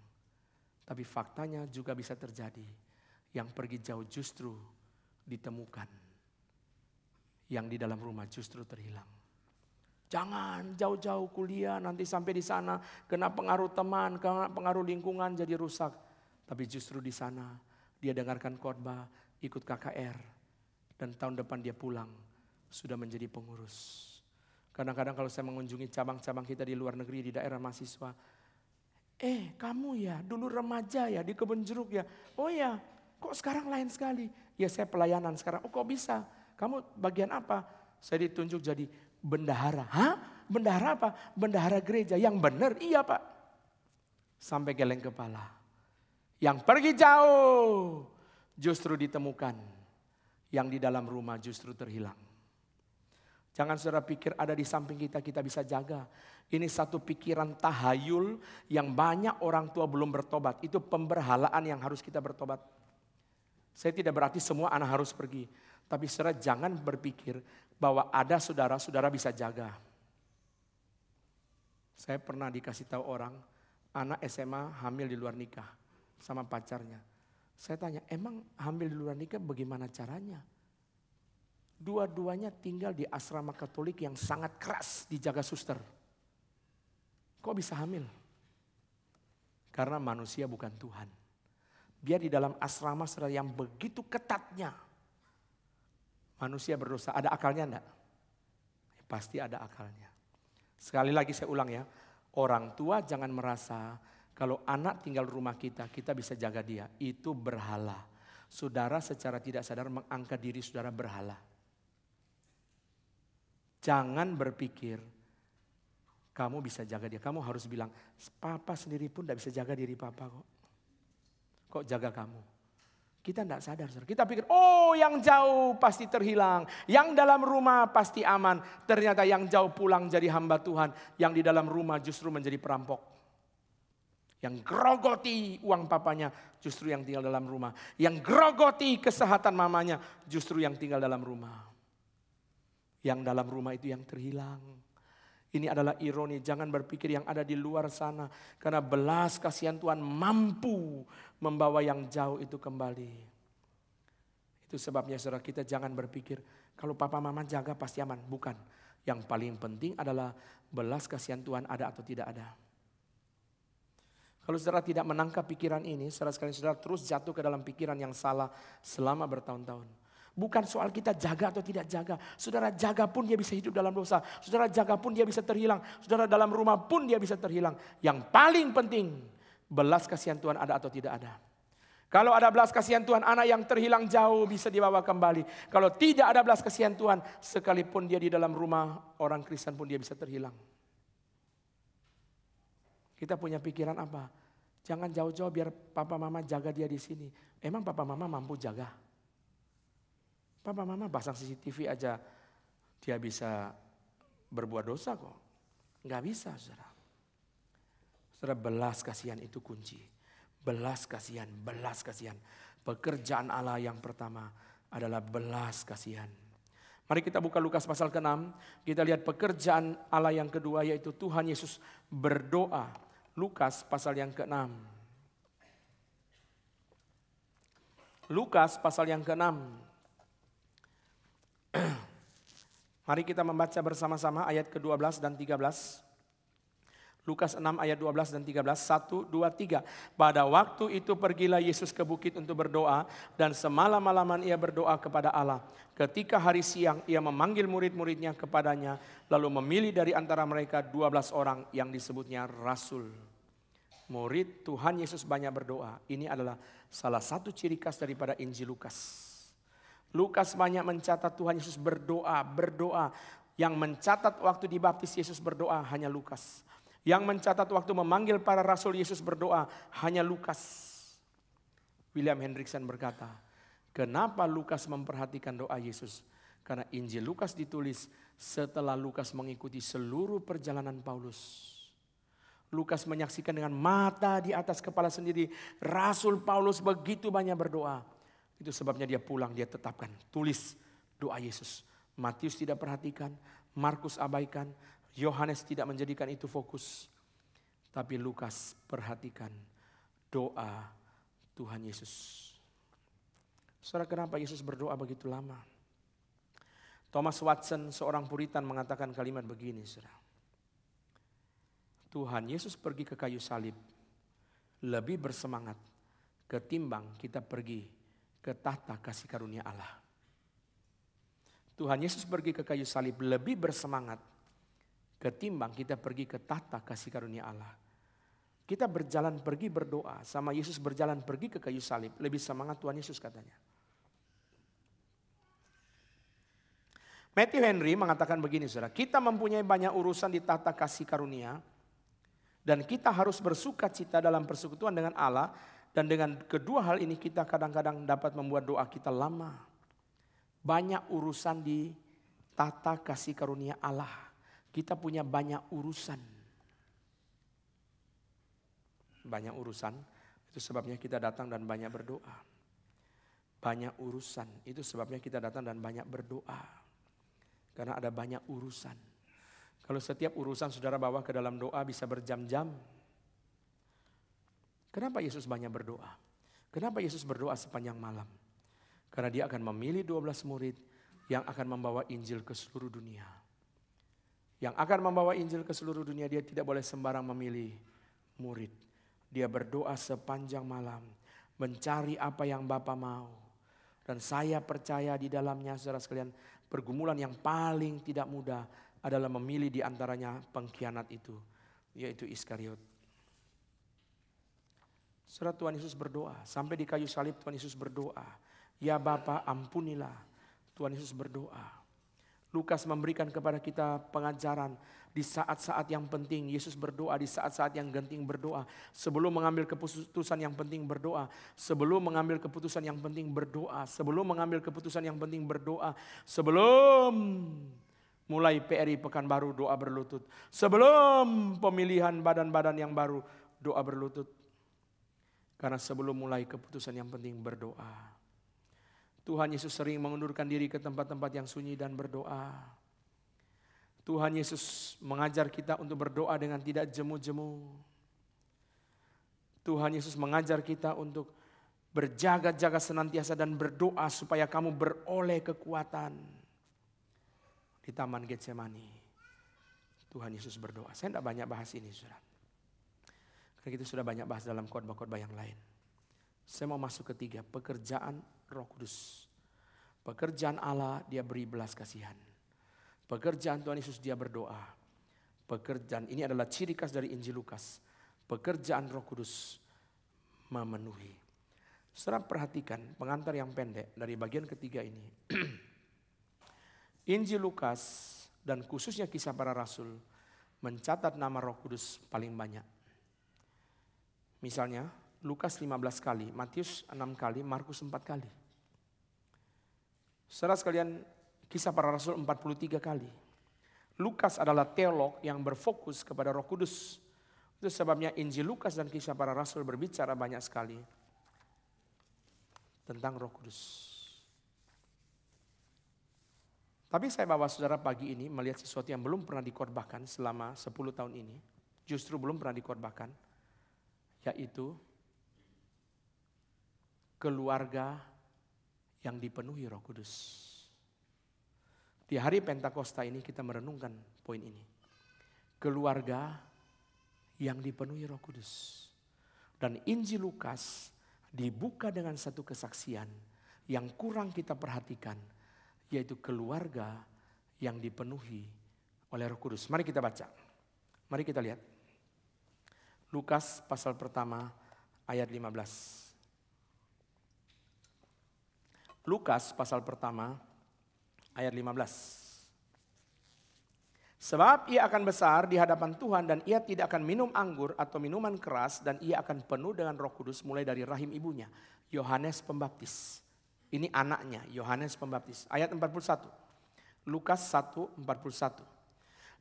Tapi faktanya juga bisa terjadi. Yang pergi jauh justru ditemukan. Yang di dalam rumah justru terhilang. Jangan jauh-jauh kuliah, nanti sampai di sana kena pengaruh teman, kena pengaruh lingkungan jadi rusak. Tapi justru di sana dia dengarkan khotbah, ikut KKR. Dan tahun depan dia pulang, sudah menjadi pengurus. Kadang-kadang kalau saya mengunjungi cabang-cabang kita di luar negeri, di daerah mahasiswa. Kamu ya dulu remaja ya di Kebun Jeruk ya. Oh ya, kok sekarang lain sekali? Ya saya pelayanan sekarang. Oh kok bisa? Kamu bagian apa? Saya ditunjuk jadi bendahara. Hah? Bendahara apa? Bendahara gereja. Yang benar? Iya Pak. Sampai geleng kepala. Yang pergi jauh justru ditemukan. Yang di dalam rumah justru terhilang. Jangan saudara pikir ada di samping kita, kita bisa jaga. Ini satu pikiran tahayul yang banyak orang tua belum bertobat. Itu pemberhalaan yang harus kita bertobat. Saya tidak berarti semua anak harus pergi. Tapi saudara jangan berpikir bahwa ada saudara bisa jaga. Saya pernah dikasih tahu orang, anak SMA hamil di luar nikah sama pacarnya. Saya tanya, emang hamil di luar nikah bagaimana caranya? Dua-duanya tinggal di asrama Katolik yang sangat keras dijaga suster. Kok bisa hamil? Karena manusia bukan Tuhan. Dia di dalam asrama yang begitu ketatnya. Manusia berdosa, ada akalnya enggak? Pasti ada akalnya. Sekali lagi saya ulang ya, orang tua jangan merasa kalau anak tinggal rumah kita bisa jaga dia. Itu berhala. Saudara secara tidak sadar mengangkat diri saudara berhala. Jangan berpikir kamu bisa jaga dia. Kamu harus bilang, papa sendiri pun tidak bisa jaga diri papa kok. Kok jaga kamu? Kita tidak sadar. Kita pikir, oh yang jauh pasti terhilang. Yang dalam rumah pasti aman. Ternyata yang jauh pulang jadi hamba Tuhan. Yang di dalam rumah justru menjadi perampok. Yang grogoti uang papanya justru yang tinggal dalam rumah. Yang grogoti kesehatan mamanya justru yang tinggal dalam rumah. Yang dalam rumah itu yang terhilang. Ini adalah ironi, jangan berpikir yang ada di luar sana. Karena belas kasihan Tuhan mampu membawa yang jauh itu kembali. Itu sebabnya saudara kita jangan berpikir kalau papa mama jaga pasti aman. Bukan, yang paling penting adalah belas kasihan Tuhan ada atau tidak ada. Kalau saudara tidak menangkap pikiran ini, saudara sekalian saudara terus jatuh ke dalam pikiran yang salah selama bertahun-tahun. Bukan soal kita jaga atau tidak jaga. Saudara jaga pun dia bisa hidup dalam dosa. Saudara jaga pun dia bisa terhilang. Saudara dalam rumah pun dia bisa terhilang. Yang paling penting, belas kasihan Tuhan ada atau tidak ada. Kalau ada belas kasihan Tuhan, anak yang terhilang jauh bisa dibawa kembali. Kalau tidak ada belas kasihan Tuhan, sekalipun dia di dalam rumah orang Kristen pun dia bisa terhilang. Kita punya pikiran apa? Jangan jauh-jauh biar papa mama jaga dia di sini. Emang papa mama mampu jaga? Papa mama pasang CCTV aja dia bisa berbuat dosa kok. Enggak bisa saudara. Saudara belas kasihan itu kunci. Belas kasihan, belas kasihan. Pekerjaan Allah yang pertama adalah belas kasihan. Mari kita buka Lukas pasal ke-6. Kita lihat pekerjaan Allah yang kedua yaitu Tuhan Yesus berdoa. Lukas pasal yang ke-6. Lukas pasal yang ke-6. Mari kita membaca bersama-sama ayat ke-12 dan 13. Lukas 6 ayat 12 dan 13. 1, 2, 3. Pada waktu itu pergilah Yesus ke bukit untuk berdoa. Dan semalam-malaman ia berdoa kepada Allah. Ketika hari siang ia memanggil murid-muridnya kepadanya. Lalu memilih dari antara mereka 12 orang yang disebutnya rasul. Murid Tuhan Yesus banyak berdoa. Ini adalah salah satu ciri khas daripada Injil Lukas. Lukas banyak mencatat Tuhan Yesus berdoa. Yang mencatat waktu dibaptis Yesus berdoa hanya Lukas. Yang mencatat waktu memanggil para rasul Yesus berdoa hanya Lukas. William Hendriksen berkata, kenapa Lukas memperhatikan doa Yesus? Karena Injil Lukas ditulis setelah Lukas mengikuti seluruh perjalanan Paulus. Lukas menyaksikan dengan mata di atas kepala sendiri. Rasul Paulus begitu banyak berdoa. Itu sebabnya dia pulang, dia tetapkan. Tulis doa Yesus. Matius tidak perhatikan, Markus abaikan, Yohanes tidak menjadikan itu fokus. Tapi Lukas perhatikan doa Tuhan Yesus. Saudara, kenapa Yesus berdoa begitu lama? Thomas Watson, seorang Puritan, mengatakan kalimat begini, saudara. Tuhan Yesus pergi ke kayu salib lebih bersemangat ketimbang kita pergi ke tahta kasih karunia Allah. Tuhan Yesus pergi ke kayu salib lebih bersemangat ketimbang kita pergi ke tahta kasih karunia Allah. Kita berjalan pergi berdoa sama Yesus berjalan pergi ke kayu salib. Lebih semangat Tuhan Yesus katanya. Matthew Henry mengatakan begini, saudara. Kita mempunyai banyak urusan di tahta kasih karunia. Dan kita harus bersuka cita dalam persekutuan dengan Allah. Dan dengan kedua hal ini kita kadang-kadang dapat membuat doa kita lama. Banyak urusan di tata kasih karunia Allah. Kita punya banyak urusan. Banyak urusan, itu sebabnya kita datang dan banyak berdoa. Banyak urusan, itu sebabnya kita datang dan banyak berdoa. Karena ada banyak urusan. Kalau setiap urusan saudara bawa ke dalam doa bisa berjam-jam. Kenapa Yesus banyak berdoa? Kenapa Yesus berdoa sepanjang malam? Karena dia akan memilih 12 murid yang akan membawa Injil ke seluruh dunia. Yang akan membawa Injil ke seluruh dunia, dia tidak boleh sembarang memilih murid. Dia berdoa sepanjang malam, mencari apa yang Bapa mau. Dan saya percaya di dalamnya, saudara sekalian, pergumulan yang paling tidak mudah adalah memilih di antaranya pengkhianat itu, yaitu Iskariot. Saudara, Tuhan Yesus berdoa, sampai di kayu salib Tuhan Yesus berdoa. Ya Bapa, ampunilah. Tuhan Yesus berdoa. Lukas memberikan kepada kita pengajaran di saat-saat yang penting. Yesus berdoa di saat-saat yang genting berdoa. Sebelum mengambil keputusan yang penting berdoa. Sebelum mengambil keputusan yang penting berdoa. Sebelum mengambil keputusan yang penting berdoa. Sebelum mulai PRI Pekanbaru doa berlutut. Sebelum pemilihan badan-badan yang baru doa berlutut. Karena sebelum mulai keputusan yang penting berdoa. Tuhan Yesus sering mengundurkan diri ke tempat-tempat yang sunyi dan berdoa. Tuhan Yesus mengajar kita untuk berdoa dengan tidak jemu-jemu. Tuhan Yesus mengajar kita untuk berjaga-jaga senantiasa dan berdoa supaya kamu beroleh kekuatan. Di Taman Getsemani, Tuhan Yesus berdoa. Saya tidak banyak bahas ini, saudara. Karena kita sudah banyak bahas dalam khotbah-khotbah yang lain. Saya mau masuk ketiga, pekerjaan Roh Kudus. Pekerjaan Allah, dia beri belas kasihan. Pekerjaan Tuhan Yesus, dia berdoa. Pekerjaan ini adalah ciri khas dari Injil Lukas. Pekerjaan Roh Kudus memenuhi. Saudara perhatikan pengantar yang pendek dari bagian ketiga ini. Injil Lukas dan khususnya Kisah Para Rasul mencatat nama Roh Kudus paling banyak. Misalnya Lukas 15 kali, Matius 6 kali, Markus 4 kali. Saudara sekalian, Kisah Para Rasul 43 kali. Lukas adalah teolog yang berfokus kepada Roh Kudus. Itu sebabnya Injil Lukas dan Kisah Para Rasul berbicara banyak sekali tentang Roh Kudus. Tapi saya bawa saudara pagi ini melihat sesuatu yang belum pernah dikhotbahkan selama 10 tahun ini. Justru belum pernah dikhotbahkan. Yaitu keluarga yang dipenuhi Roh Kudus. Di hari Pentakosta ini kita merenungkan poin ini. Keluarga yang dipenuhi Roh Kudus. Dan Injil Lukas dibuka dengan satu kesaksian yang kurang kita perhatikan. Yaitu keluarga yang dipenuhi oleh Roh Kudus. Mari kita baca. Mari kita lihat. Lukas pasal pertama ayat 15. Lukas pasal pertama ayat 15. Sebab ia akan besar di hadapan Tuhan dan ia tidak akan minum anggur atau minuman keras dan ia akan penuh dengan Roh Kudus mulai dari rahim ibunya, Yohanes Pembaptis. Ini anaknya, Yohanes Pembaptis. Ayat 41. Lukas 1:41.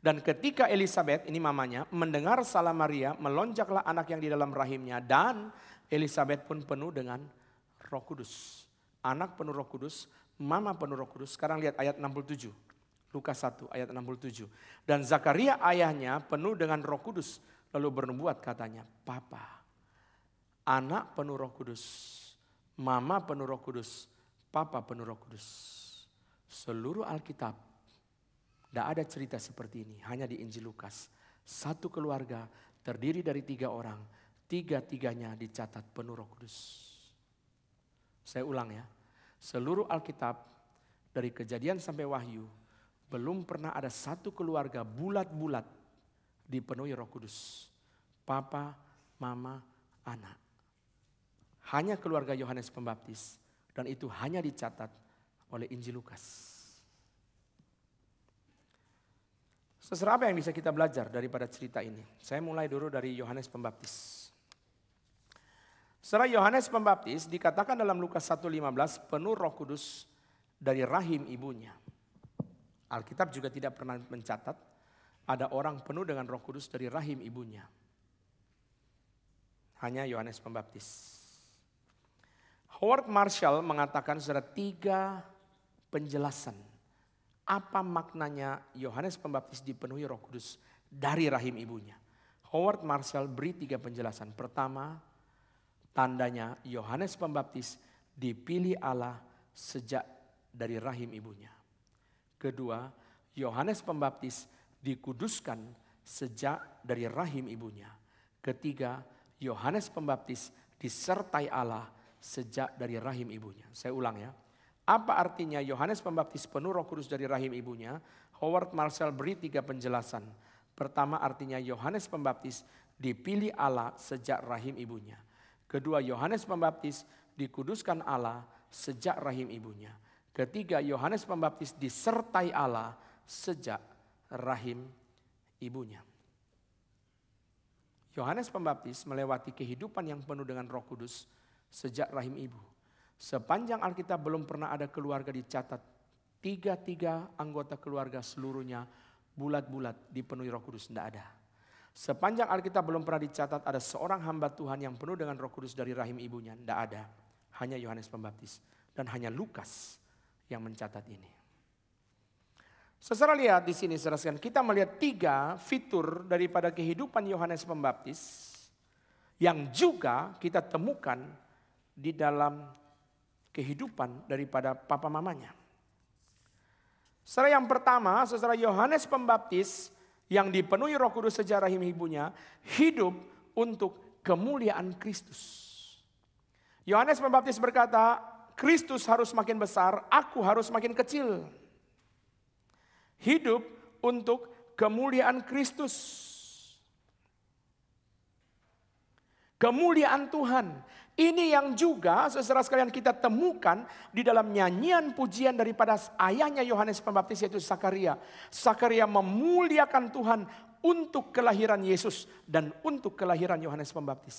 Dan ketika Elizabeth, ini mamanya, mendengar salam Maria, melonjaklah anak yang di dalam rahimnya. Dan Elizabeth pun penuh dengan Roh Kudus. Anak penuh Roh Kudus, mama penuh Roh Kudus. Sekarang lihat ayat 67. Lukas 1 ayat 67. Dan Zakaria ayahnya penuh dengan Roh Kudus. Lalu bernubuat katanya, Papa, anak penuh Roh Kudus, mama penuh Roh Kudus, Papa penuh Roh Kudus. Seluruh Alkitab tidak ada cerita seperti ini, hanya di Injil Lukas. Satu keluarga terdiri dari 3 orang, 3-tiganya dicatat penuh Roh Kudus. Saya ulang ya, seluruh Alkitab dari Kejadian sampai Wahyu, belum pernah ada satu keluarga bulat-bulat dipenuhi Roh Kudus. Papa, mama, anak. Hanya keluarga Yohanes Pembaptis, dan itu hanya dicatat oleh Injil Lukas. Saudara, apa yang bisa kita belajar daripada cerita ini? Saya mulai dulu dari Yohanes Pembaptis. Saudara, Yohanes Pembaptis dikatakan dalam Lukas 1:15 penuh Roh Kudus dari rahim ibunya. Alkitab juga tidak pernah mencatat ada orang penuh dengan Roh Kudus dari rahim ibunya. Hanya Yohanes Pembaptis. Howard Marshall mengatakan saudara 3 penjelasan. Apa maknanya Yohanes Pembaptis dipenuhi Roh Kudus dari rahim ibunya? Howard Marshall beri 3 penjelasan. Pertama, tandanya Yohanes Pembaptis dipilih Allah sejak dari rahim ibunya. Kedua, Yohanes Pembaptis dikuduskan sejak dari rahim ibunya. Ketiga, Yohanes Pembaptis disertai Allah sejak dari rahim ibunya. Saya ulang ya. Apa artinya Yohanes Pembaptis penuh Roh Kudus dari rahim ibunya? Howard Marshall beri 3 penjelasan. Pertama, artinya Yohanes Pembaptis dipilih Allah sejak rahim ibunya. Kedua, Yohanes Pembaptis dikuduskan Allah sejak rahim ibunya. Ketiga, Yohanes Pembaptis disertai Allah sejak rahim ibunya. Yohanes Pembaptis melewati kehidupan yang penuh dengan Roh Kudus sejak rahim ibu. Sepanjang Alkitab belum pernah ada keluarga dicatat 3 anggota keluarga seluruhnya bulat-bulat dipenuhi Roh Kudus, tidak ada. Sepanjang Alkitab belum pernah dicatat ada seorang hamba Tuhan yang penuh dengan Roh Kudus dari rahim ibunya, tidak ada. Hanya Yohanes Pembaptis dan hanya Lukas yang mencatat ini. Saudara lihat di sini, saudara, kita melihat 3 fitur daripada kehidupan Yohanes Pembaptis yang juga kita temukan di dalam kehidupan daripada papa mamanya. Saudara, yang pertama, saudara, Yohanes Pembaptis yang dipenuhi Roh Kudus sejak rahim ibunya hidup untuk kemuliaan Kristus. Yohanes Pembaptis berkata, Kristus harus makin besar, aku harus makin kecil. Hidup untuk kemuliaan Kristus. Kemuliaan Tuhan. Ini yang juga saudara sekalian kita temukan di dalam nyanyian pujian daripada ayahnya Yohanes Pembaptis, yaitu Zakaria. Zakaria memuliakan Tuhan untuk kelahiran Yesus dan untuk kelahiran Yohanes Pembaptis.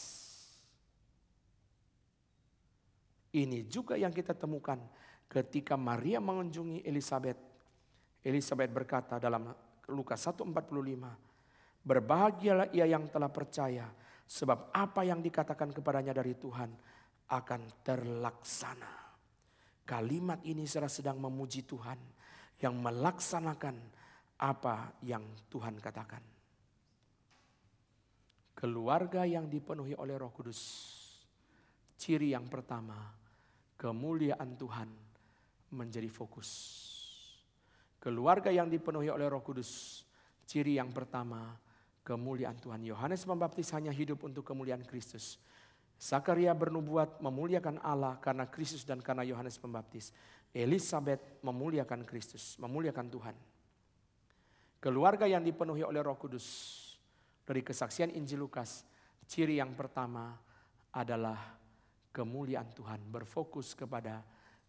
Ini juga yang kita temukan ketika Maria mengunjungi Elizabeth. Elizabeth berkata dalam Lukas 1:45, berbahagialah ia yang telah percaya, sebab apa yang dikatakan kepadanya dari Tuhan akan terlaksana. Kalimat ini sedang memuji Tuhan yang melaksanakan apa yang Tuhan katakan. Keluarga yang dipenuhi oleh Roh Kudus. Ciri yang pertama, kemuliaan Tuhan menjadi fokus. Keluarga yang dipenuhi oleh Roh Kudus. Ciri yang pertama, kemuliaan Tuhan. Yohanes Pembaptis hanya hidup untuk kemuliaan Kristus. Zakaria bernubuat memuliakan Allah karena Kristus dan karena Yohanes Pembaptis. Elizabeth memuliakan Kristus, memuliakan Tuhan. Keluarga yang dipenuhi oleh Roh Kudus. Dari kesaksian Injil Lukas, ciri yang pertama adalah kemuliaan Tuhan. Berfokus kepada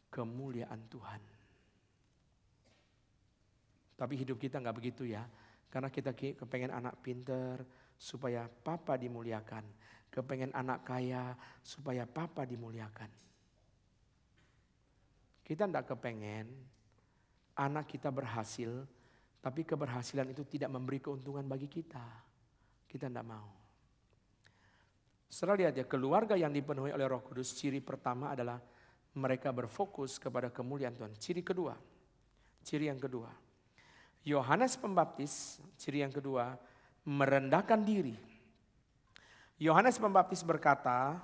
kemuliaan Tuhan. Tapi hidup kita gak begitu ya. Karena kita kepengen anak pinter supaya papa dimuliakan. Kepengen anak kaya supaya papa dimuliakan. Kita tidak kepengen anak kita berhasil Tapi keberhasilan itu tidak memberi keuntungan bagi kita. Kita tidak mau. Saudara lihat ya, keluarga yang dipenuhi oleh Roh Kudus, ciri pertama adalah mereka berfokus kepada kemuliaan Tuhan. Ciri yang kedua, Yohanes Pembaptis, ciri yang kedua, merendahkan diri. Yohanes Pembaptis berkata,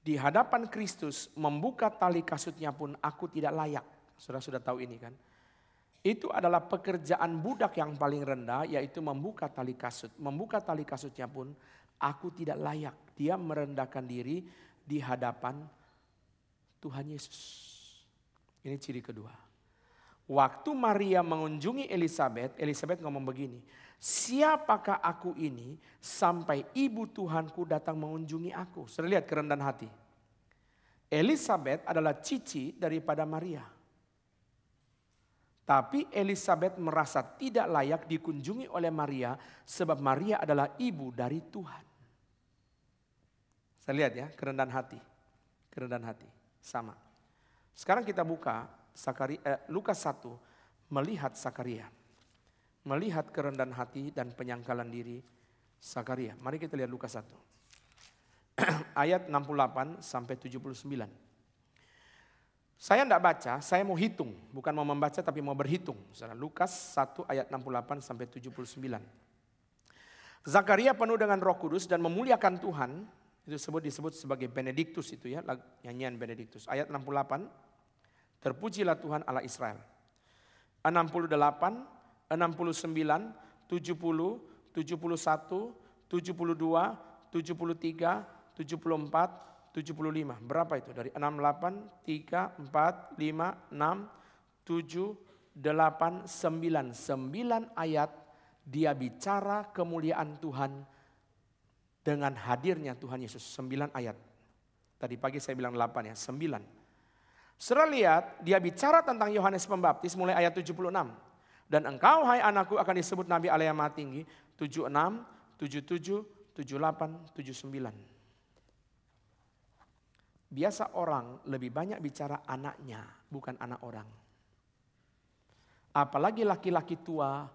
di hadapan Kristus membuka tali kasutnya pun aku tidak layak. Saudara sudah tahu ini kan? Itu adalah pekerjaan budak yang paling rendah, yaitu membuka tali kasut. Membuka tali kasutnya pun aku tidak layak. Dia merendahkan diri di hadapan Tuhan Yesus. Ini ciri kedua. Waktu Maria mengunjungi Elisabet ngomong begini, siapakah aku ini sampai ibu Tuhanku datang mengunjungi aku. Sudah lihat kerendahan hati. Elisabet adalah cici daripada Maria. Tapi Elisabet merasa tidak layak dikunjungi oleh Maria sebab Maria adalah ibu dari Tuhan. Saya lihat ya, kerendahan hati. Kerendahan hati, sama. Sekarang kita buka Lukas 1, melihat Zakaria. Melihat kerendahan hati dan penyangkalan diri Zakaria. Mari kita lihat Lukas 1. Ayat 68 sampai 79. Saya tidak baca, saya mau hitung. Bukan mau membaca tapi mau berhitung. Lukas 1 ayat 68 sampai 79. Zakaria penuh dengan Roh Kudus dan memuliakan Tuhan. Itu disebut sebagai Benediktus itu ya, nyanyian Benediktus. Ayat 68, terpujilah Tuhan Allah Israel. 68, 69, 70, 71, 72, 73, 74, 75. Berapa itu? Dari 68, 3, 4, 5, 6, 7, 8, 9. 9 ayat dia bicara kemuliaan Tuhan dengan hadirnya Tuhan Yesus. 9 ayat. Tadi pagi saya bilang 8 ya, 9. Saudara lihat, dia bicara tentang Yohanes Pembaptis mulai ayat 76. Dan engkau hai anakku akan disebut Nabi Allah yang Maha Tinggi. 76, 77, 78, 79. Biasa orang lebih banyak bicara anaknya, bukan anak orang. Apalagi laki-laki tua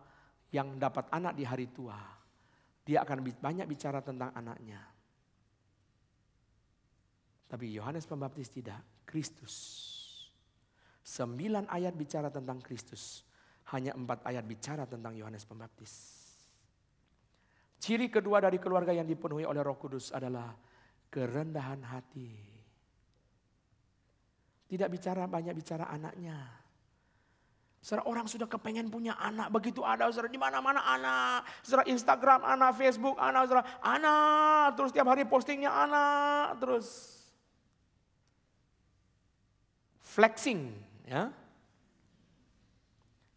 yang dapat anak di hari tua. Dia akan banyak bicara tentang anaknya. Tapi Yohanes Pembaptis tidak, Kristus. 9 ayat bicara tentang Kristus. Hanya 4 ayat bicara tentang Yohanes Pembaptis. Ciri kedua dari keluarga yang dipenuhi oleh Roh Kudus adalah kerendahan hati. Tidak banyak bicara anaknya. Saudara, orang sudah kepengen punya anak, begitu ada saudara di mana-mana anak, saudara Instagram anak, Facebook anak, saudara anak, terus tiap hari postingnya anak, terus flexing, ya.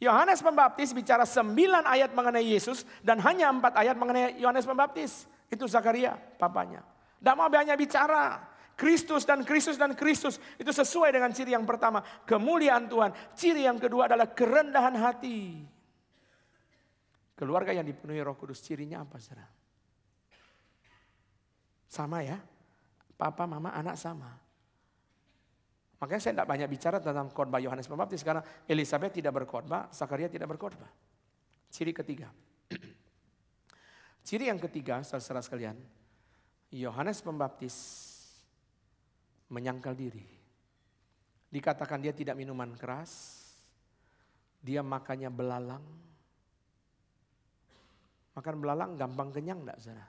Yohanes Pembaptis bicara 9 ayat mengenai Yesus dan hanya 4 ayat mengenai Yohanes Pembaptis. Itu Zakaria, papanya. Tidak mau banyak bicara. Kristus dan Kristus dan Kristus. Itu sesuai dengan ciri yang pertama. Kemuliaan Tuhan. Ciri yang kedua adalah kerendahan hati. Keluarga yang dipenuhi Roh Kudus cirinya apa saudara? Sama ya. Papa, mama, anak sama. Makanya saya tidak banyak bicara tentang khotbah Yohanes Pembaptis. Karena Elisabet tidak berkhotbah, Zakaria tidak berkhotbah. Ciri ketiga. Ciri yang ketiga, saudara-saudara sekalian. Yohanes Pembaptis menyangkal diri. Dikatakan dia tidak minuman keras. Dia makannya belalang. Makan belalang gampang kenyang enggak saudara?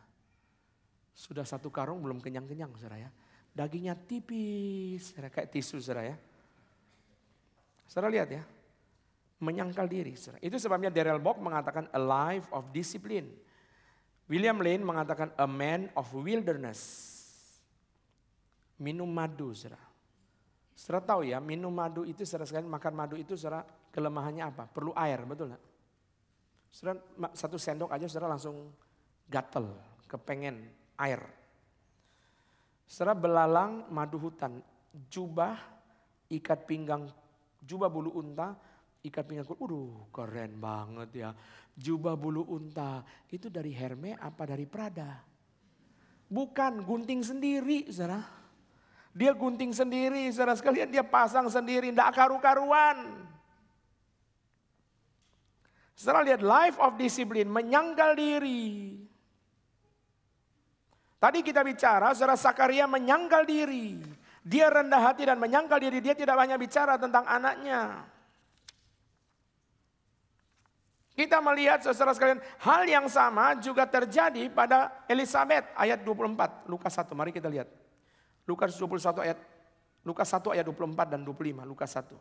Sudah 1 karung belum kenyang-kenyang saudara ya. Dagingnya tipis, saudara, kayak tisu saudara ya. Saudara lihat ya. Menyangkal diri saudara. Itu sebabnya Darrell Bock mengatakan a life of discipline. William Lane mengatakan a man of wilderness. Minum madu, saudara. Saudara tahu ya, minum madu itu saudara sekalian, makan madu itu saudara kelemahannya apa? Perlu air, betul gak? Saudara 1 sendok aja saudara langsung gatel, kepengen air. Saudara belalang madu hutan, jubah ikat pinggang, jubah bulu unta, ikat pinggang kuda. Keren banget ya. Jubah bulu unta, itu dari Hermes apa dari Prada? Bukan, gunting sendiri saudara. Dia gunting sendiri, saudara sekalian, dia pasang sendiri, tidak karu-karuan. Setelah lihat life of discipline, menyangkal diri. Tadi kita bicara, saudara Zakaria menyangkal diri. Dia rendah hati dan menyangkal diri, dia tidak banyak bicara tentang anaknya. Kita melihat saudara sekalian, hal yang sama juga terjadi pada Elisabeth ayat 24, Lukas 1. Mari kita lihat. Lukas 1 ayat 24 dan 25, Lukas 1.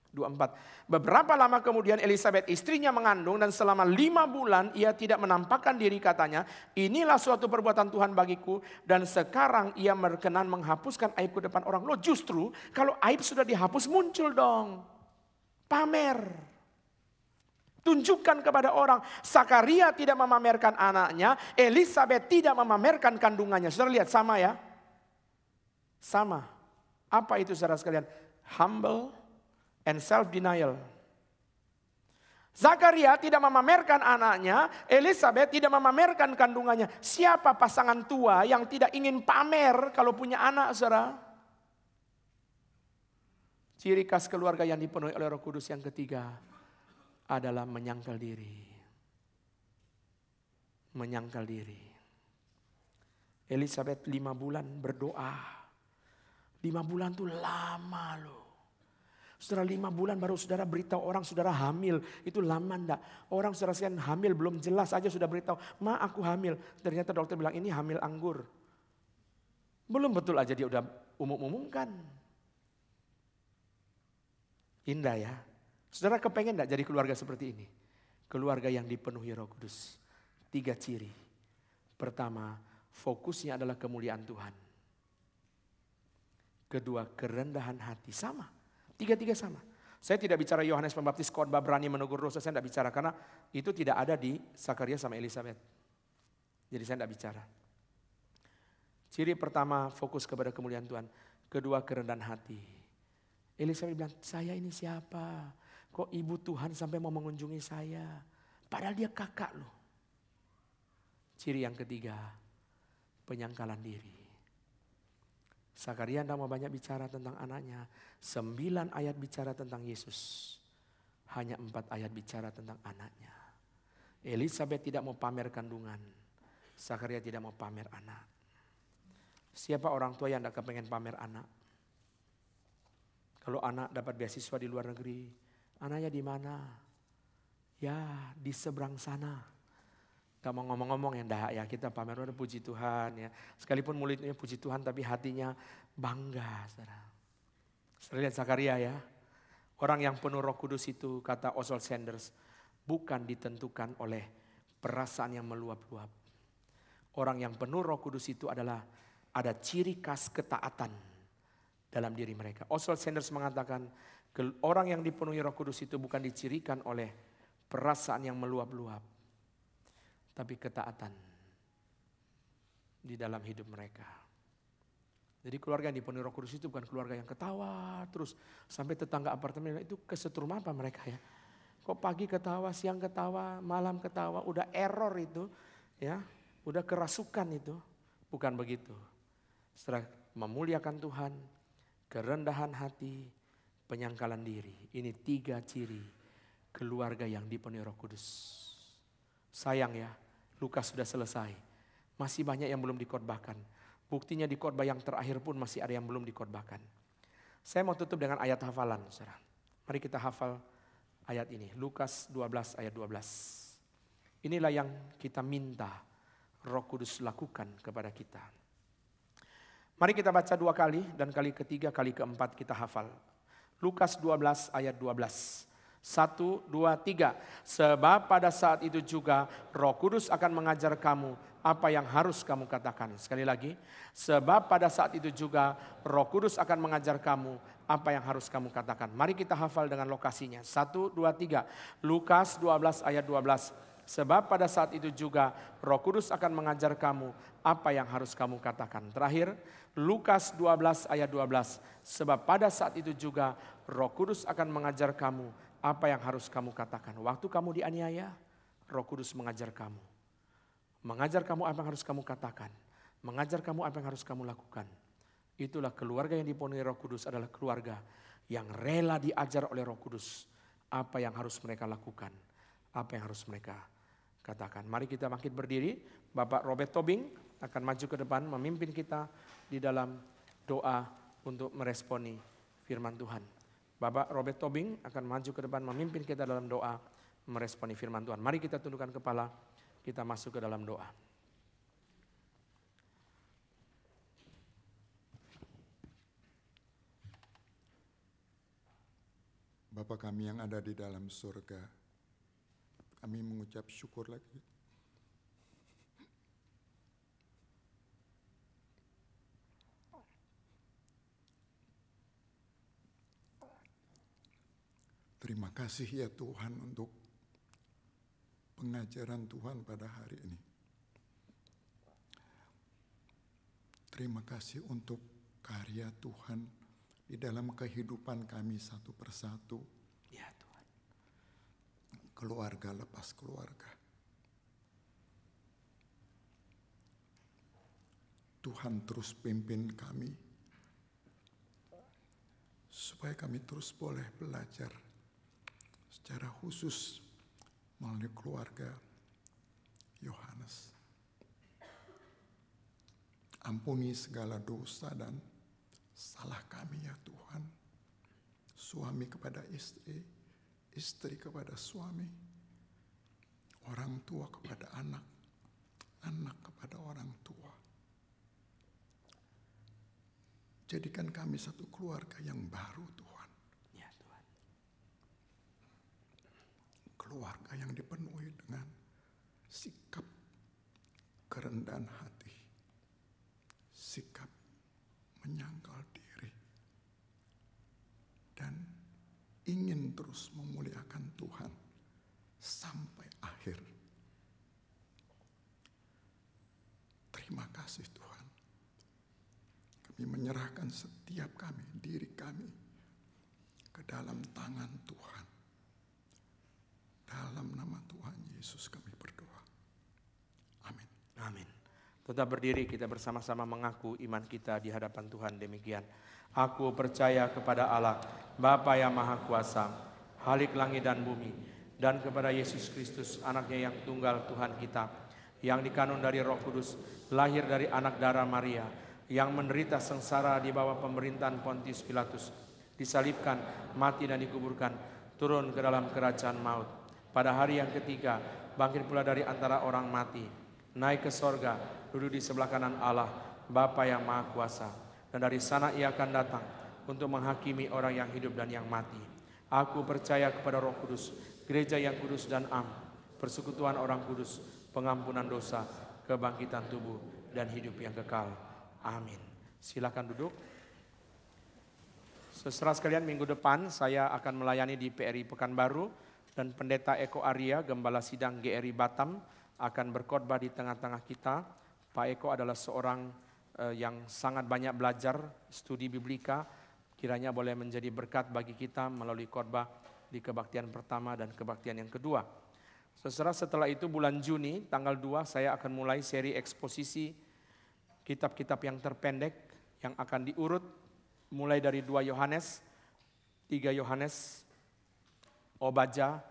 24. Beberapa lama kemudian Elisabeth istrinya mengandung dan selama 5 bulan ia tidak menampakkan diri, katanya, inilah suatu perbuatan Tuhan bagiku dan sekarang ia berkenan menghapuskan aibku depan orang. Loh, justru kalau aib sudah dihapus muncul dong. Pamer. Tunjukkan kepada orang. Zakaria tidak memamerkan anaknya, Elisabeth tidak memamerkan kandungannya. Saudara lihat, sama ya? Sama. Apa itu saudara sekalian? Humble and self-denial. Zakaria tidak memamerkan anaknya, Elisabeth tidak memamerkan kandungannya. Siapa pasangan tua yang tidak ingin pamer kalau punya anak, saudara? Ciri khas keluarga yang dipenuhi oleh Roh Kudus yang ketiga adalah menyangkal diri. Menyangkal diri. Elisabeth 5 bulan berdoa. 5 bulan tuh lama loh. Saudara 5 bulan baru saudara beritahu orang saudara hamil. Itu lama enggak? Orang saudara sekalian hamil belum jelas aja sudah beritahu. Ma, aku hamil. Ternyata dokter bilang ini hamil anggur. Belum betul aja dia udah umum-umumkan. Indah ya. Saudara kepengen enggak jadi keluarga seperti ini? Keluarga yang dipenuhi Roh Kudus. 3 ciri. Pertama, fokusnya adalah kemuliaan Tuhan. Kedua, kerendahan hati. Sama. 3 sama. Saya tidak bicara Yohanes Pembaptis khotbah berani menegur dosa, saya tidak bicara karena itu tidak ada di Zakaria sama Elisabeth. Jadi saya tidak bicara. Ciri pertama fokus kepada kemuliaan Tuhan. Kedua kerendahan hati. Elisabeth bilang, saya ini siapa? Kok ibu Tuhan sampai mau mengunjungi saya? Padahal dia kakak loh. Ciri yang ketiga, penyangkalan diri. Zakaria tidak mau banyak bicara tentang anaknya. 9 ayat bicara tentang Yesus. Hanya 4 ayat bicara tentang anaknya. Elisabeth tidak mau pamer kandungan. Zakaria tidak mau pamer anak. Siapa orang tua yang tidak kepengen pamer anak? Kalau anak dapat beasiswa di luar negeri, anaknya di mana? Ya, di seberang sana. Gak mau ngomong-ngomong ya kita pamer, udah puji Tuhan ya. Sekalipun mulutnya puji Tuhan tapi hatinya bangga. Saudara lihat Zakaria ya. Orang yang penuh Roh Kudus itu kata Oswald Sanders bukan ditentukan oleh perasaan yang meluap-luap. Orang yang penuh Roh Kudus itu adalah ada ciri khas ketaatan dalam diri mereka. Oswald Sanders mengatakan orang yang dipenuhi Roh Kudus itu bukan dicirikan oleh perasaan yang meluap-luap. Tapi ketaatan di dalam hidup mereka. Jadi keluarga yang dipenuhi Roh Kudus itu bukan keluarga yang ketawa terus sampai tetangga apartemen itu kesetrum apa mereka ya. Kok pagi ketawa, siang ketawa, malam ketawa, udah error itu ya, udah kerasukan itu. Bukan begitu. Setelah memuliakan Tuhan, kerendahan hati, penyangkalan diri. Ini 3 ciri keluarga yang dipenuhi Roh Kudus. Sayang ya, Lukas sudah selesai. Masih banyak yang belum dikhotbahkan. Buktinya di khotbah yang terakhir pun masih ada yang belum dikhotbahkan. Saya mau tutup dengan ayat hafalan, saudara. Mari kita hafal ayat ini. Lukas 12 ayat 12. Inilah yang kita minta Roh Kudus lakukan kepada kita. Mari kita baca 2 kali dan kali ketiga, kali keempat kita hafal. Lukas 12 ayat 12. 1, 2, 3. Sebab pada saat itu juga Roh Kudus akan mengajar kamu apa yang harus kamu katakan. Sekali lagi. Sebab pada saat itu juga Roh Kudus akan mengajar kamu apa yang harus kamu katakan. Mari kita hafal dengan lokasinya. 1, 2, 3. Lukas 12 ayat 12. Sebab pada saat itu juga Roh Kudus akan mengajar kamu apa yang harus kamu katakan. Terakhir, Lukas 12 ayat 12. Sebab pada saat itu juga Roh Kudus akan mengajar kamu apa yang harus kamu katakan. Waktu kamu dianiaya, Roh Kudus mengajar kamu. Mengajar kamu apa yang harus kamu katakan. Mengajar kamu apa yang harus kamu lakukan. Itulah keluarga yang dipenuhi Roh Kudus adalah keluarga yang rela diajar oleh Roh Kudus. Apa yang harus mereka lakukan. apa yang harus mereka katakan. Mari kita bangkit berdiri. Bapak Robert Tobing akan maju ke depan memimpin kita di dalam doa untuk meresponi firman Tuhan. Bapak Robert Tobing akan maju ke depan memimpin kita dalam doa meresponi firman Tuhan. Mari kita tundukkan kepala, kita masuk ke dalam doa. Bapa kami yang ada di dalam surga, kami mengucap syukur lagi. Terima kasih ya Tuhan untuk pengajaran Tuhan pada hari ini. Terima kasih untuk karya Tuhan di dalam kehidupan kami satu persatu. Ya Tuhan. Keluarga lepas keluarga. Tuhan terus pimpin kami supaya kami terus boleh belajar secara khusus melalui keluarga Yohanes. Ampuni segala dosa dan salah kami ya Tuhan. Suami kepada istri, istri kepada suami, orang tua kepada anak, anak kepada orang tua. Jadikan kami satu keluarga yang baru Tuhan. Ya Tuhan. Keluarga yang dipenuhi dengan sikap kerendahan hati, sikap menyangkal diri, dan ingin terus memuliakan Tuhan sampai akhir. Terima kasih Tuhan. Kami menyerahkan setiap kami, diri kami, ke dalam tangan Tuhan. Dalam nama Tuhan Yesus kami berdoa. Amin. Amin. Tetap berdiri, kita bersama-sama mengaku iman kita di hadapan Tuhan demikian. Aku percaya kepada Allah, Bapa yang Maha Kuasa, Khalik langit dan bumi, dan kepada Yesus Kristus, anaknya yang tunggal Tuhan kita, yang dikanun dari Roh Kudus, lahir dari anak darah Maria, yang menderita sengsara di bawah pemerintahan Pontius Pilatus, disalibkan, mati dan dikuburkan, turun ke dalam kerajaan maut. Pada hari yang ketiga, bangkit pula dari antara orang mati, naik ke sorga, duduk di sebelah kanan Allah, Bapa yang Maha Kuasa. Dan dari sana ia akan datang untuk menghakimi orang yang hidup dan yang mati. Aku percaya kepada Roh Kudus, gereja yang kudus dan am, persekutuan orang kudus, pengampunan dosa, kebangkitan tubuh, dan hidup yang kekal. Amin. Silakan duduk. Saudara sekalian, minggu depan saya akan melayani di PRI Pekanbaru, dan Pendeta Eko Arya, Gembala Sidang GRI Batam, akan berkhotbah di tengah-tengah kita. Pak Eko adalah seorang yang sangat banyak belajar studi biblika. Kiranya boleh menjadi berkat bagi kita melalui khotbah di kebaktian pertama dan kebaktian yang kedua. Saudara, setelah itu bulan Juni tanggal 2 saya akan mulai seri eksposisi kitab-kitab yang terpendek yang akan diurut mulai dari 2 Yohanes, 3 Yohanes, Obadja,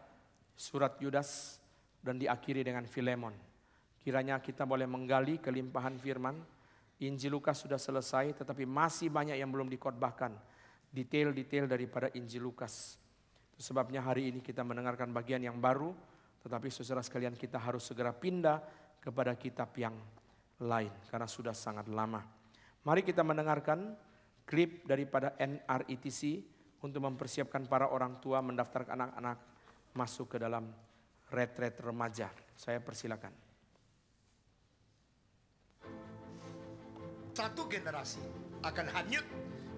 surat Yudas, dan diakhiri dengan Filemon. Kiranya kita boleh menggali kelimpahan firman. Injil Lukas sudah selesai, tetapi masih banyak yang belum dikhotbahkan. Detail-detail daripada Injil Lukas. Itu sebabnya hari ini kita mendengarkan bagian yang baru, tetapi saudara sekalian kita harus segera pindah kepada kitab yang lain, karena sudah sangat lama. Mari kita mendengarkan klip daripada NRITC untuk mempersiapkan para orang tua mendaftarkan anak-anak masuk ke dalam retret remaja. Saya persilakan. Satu generasi akan hanyut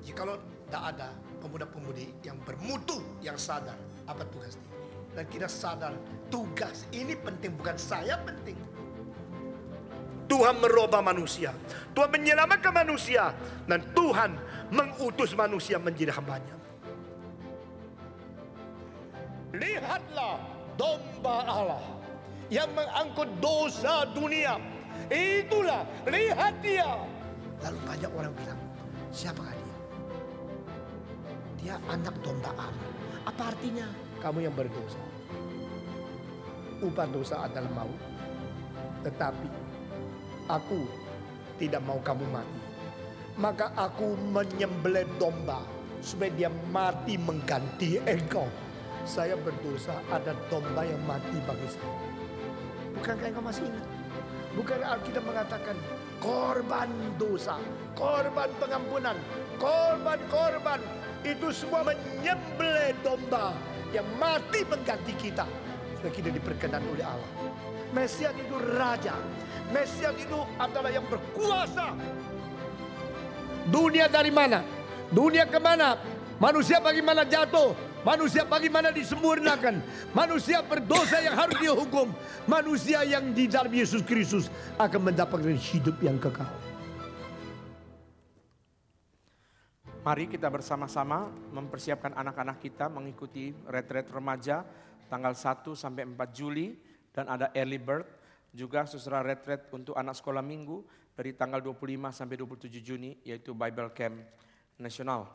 jikalau tidak ada pemuda-pemudi yang bermutu, yang sadar apa tugasnya. Dan kita sadar tugas ini penting, bukan saya penting. Tuhan merubah manusia, Tuhan menyelamatkan manusia, dan Tuhan mengutus manusia menjadi hambanya. Lihatlah domba Allah yang mengangkut dosa dunia. Itulah, lihat dia. Lalu banyak orang bilang, siapakah dia? Dia anak domba Allah. Apa artinya? Kamu yang berdosa. upah dosa adalah maut. Tetapi aku tidak mau kamu mati. Maka aku menyembelih domba supaya dia mati mengganti engkau. Saya berdosa, ada domba yang mati bagi saya. Bukankah engkau masih ingat? Bukan Alkitab mengatakan korban dosa, korban pengampunan, korban itu semua menyembelih domba yang mati mengganti kita supaya kita diperkenan oleh Allah. Mesias itu raja, Mesias itu adalah yang berkuasa. Dunia dari mana? Dunia kemana? Manusia bagaimana jatuh? Manusia bagaimana disempurnakan? Manusia berdosa yang harus dihukum. Manusia yang di dalam Yesus Kristus akan mendapatkan hidup yang kekal. Mari kita bersama-sama mempersiapkan anak-anak kita mengikuti retret remaja tanggal 1 sampai 4 Juli. Dan ada early bird, juga saudara retret untuk anak sekolah minggu dari tanggal 25 sampai 27 Juni, yaitu Bible Camp Nasional.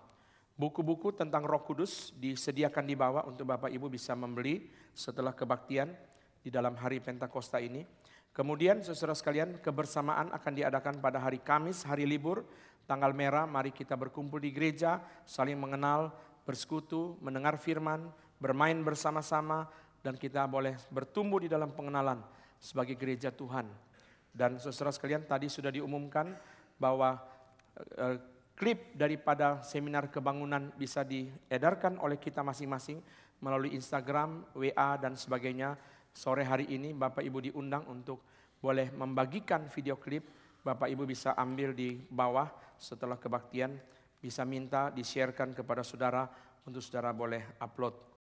Buku-buku tentang Roh Kudus disediakan di bawah untuk Bapak Ibu bisa membeli setelah kebaktian di dalam hari Pentakosta ini. Kemudian saudara sekalian, kebersamaan akan diadakan pada hari Kamis, hari libur, tanggal merah. Mari kita berkumpul di gereja, saling mengenal, bersekutu, mendengar firman, bermain bersama-sama, dan kita boleh bertumbuh di dalam pengenalan sebagai gereja Tuhan. Dan saudara sekalian, tadi sudah diumumkan bahwa klip daripada seminar kebangunan bisa diedarkan oleh kita masing-masing melalui Instagram, WA, dan sebagainya. Sore hari ini Bapak Ibu diundang untuk boleh membagikan video klip. Bapak Ibu bisa ambil di bawah setelah kebaktian, bisa minta di-sharekan kepada saudara untuk saudara boleh upload.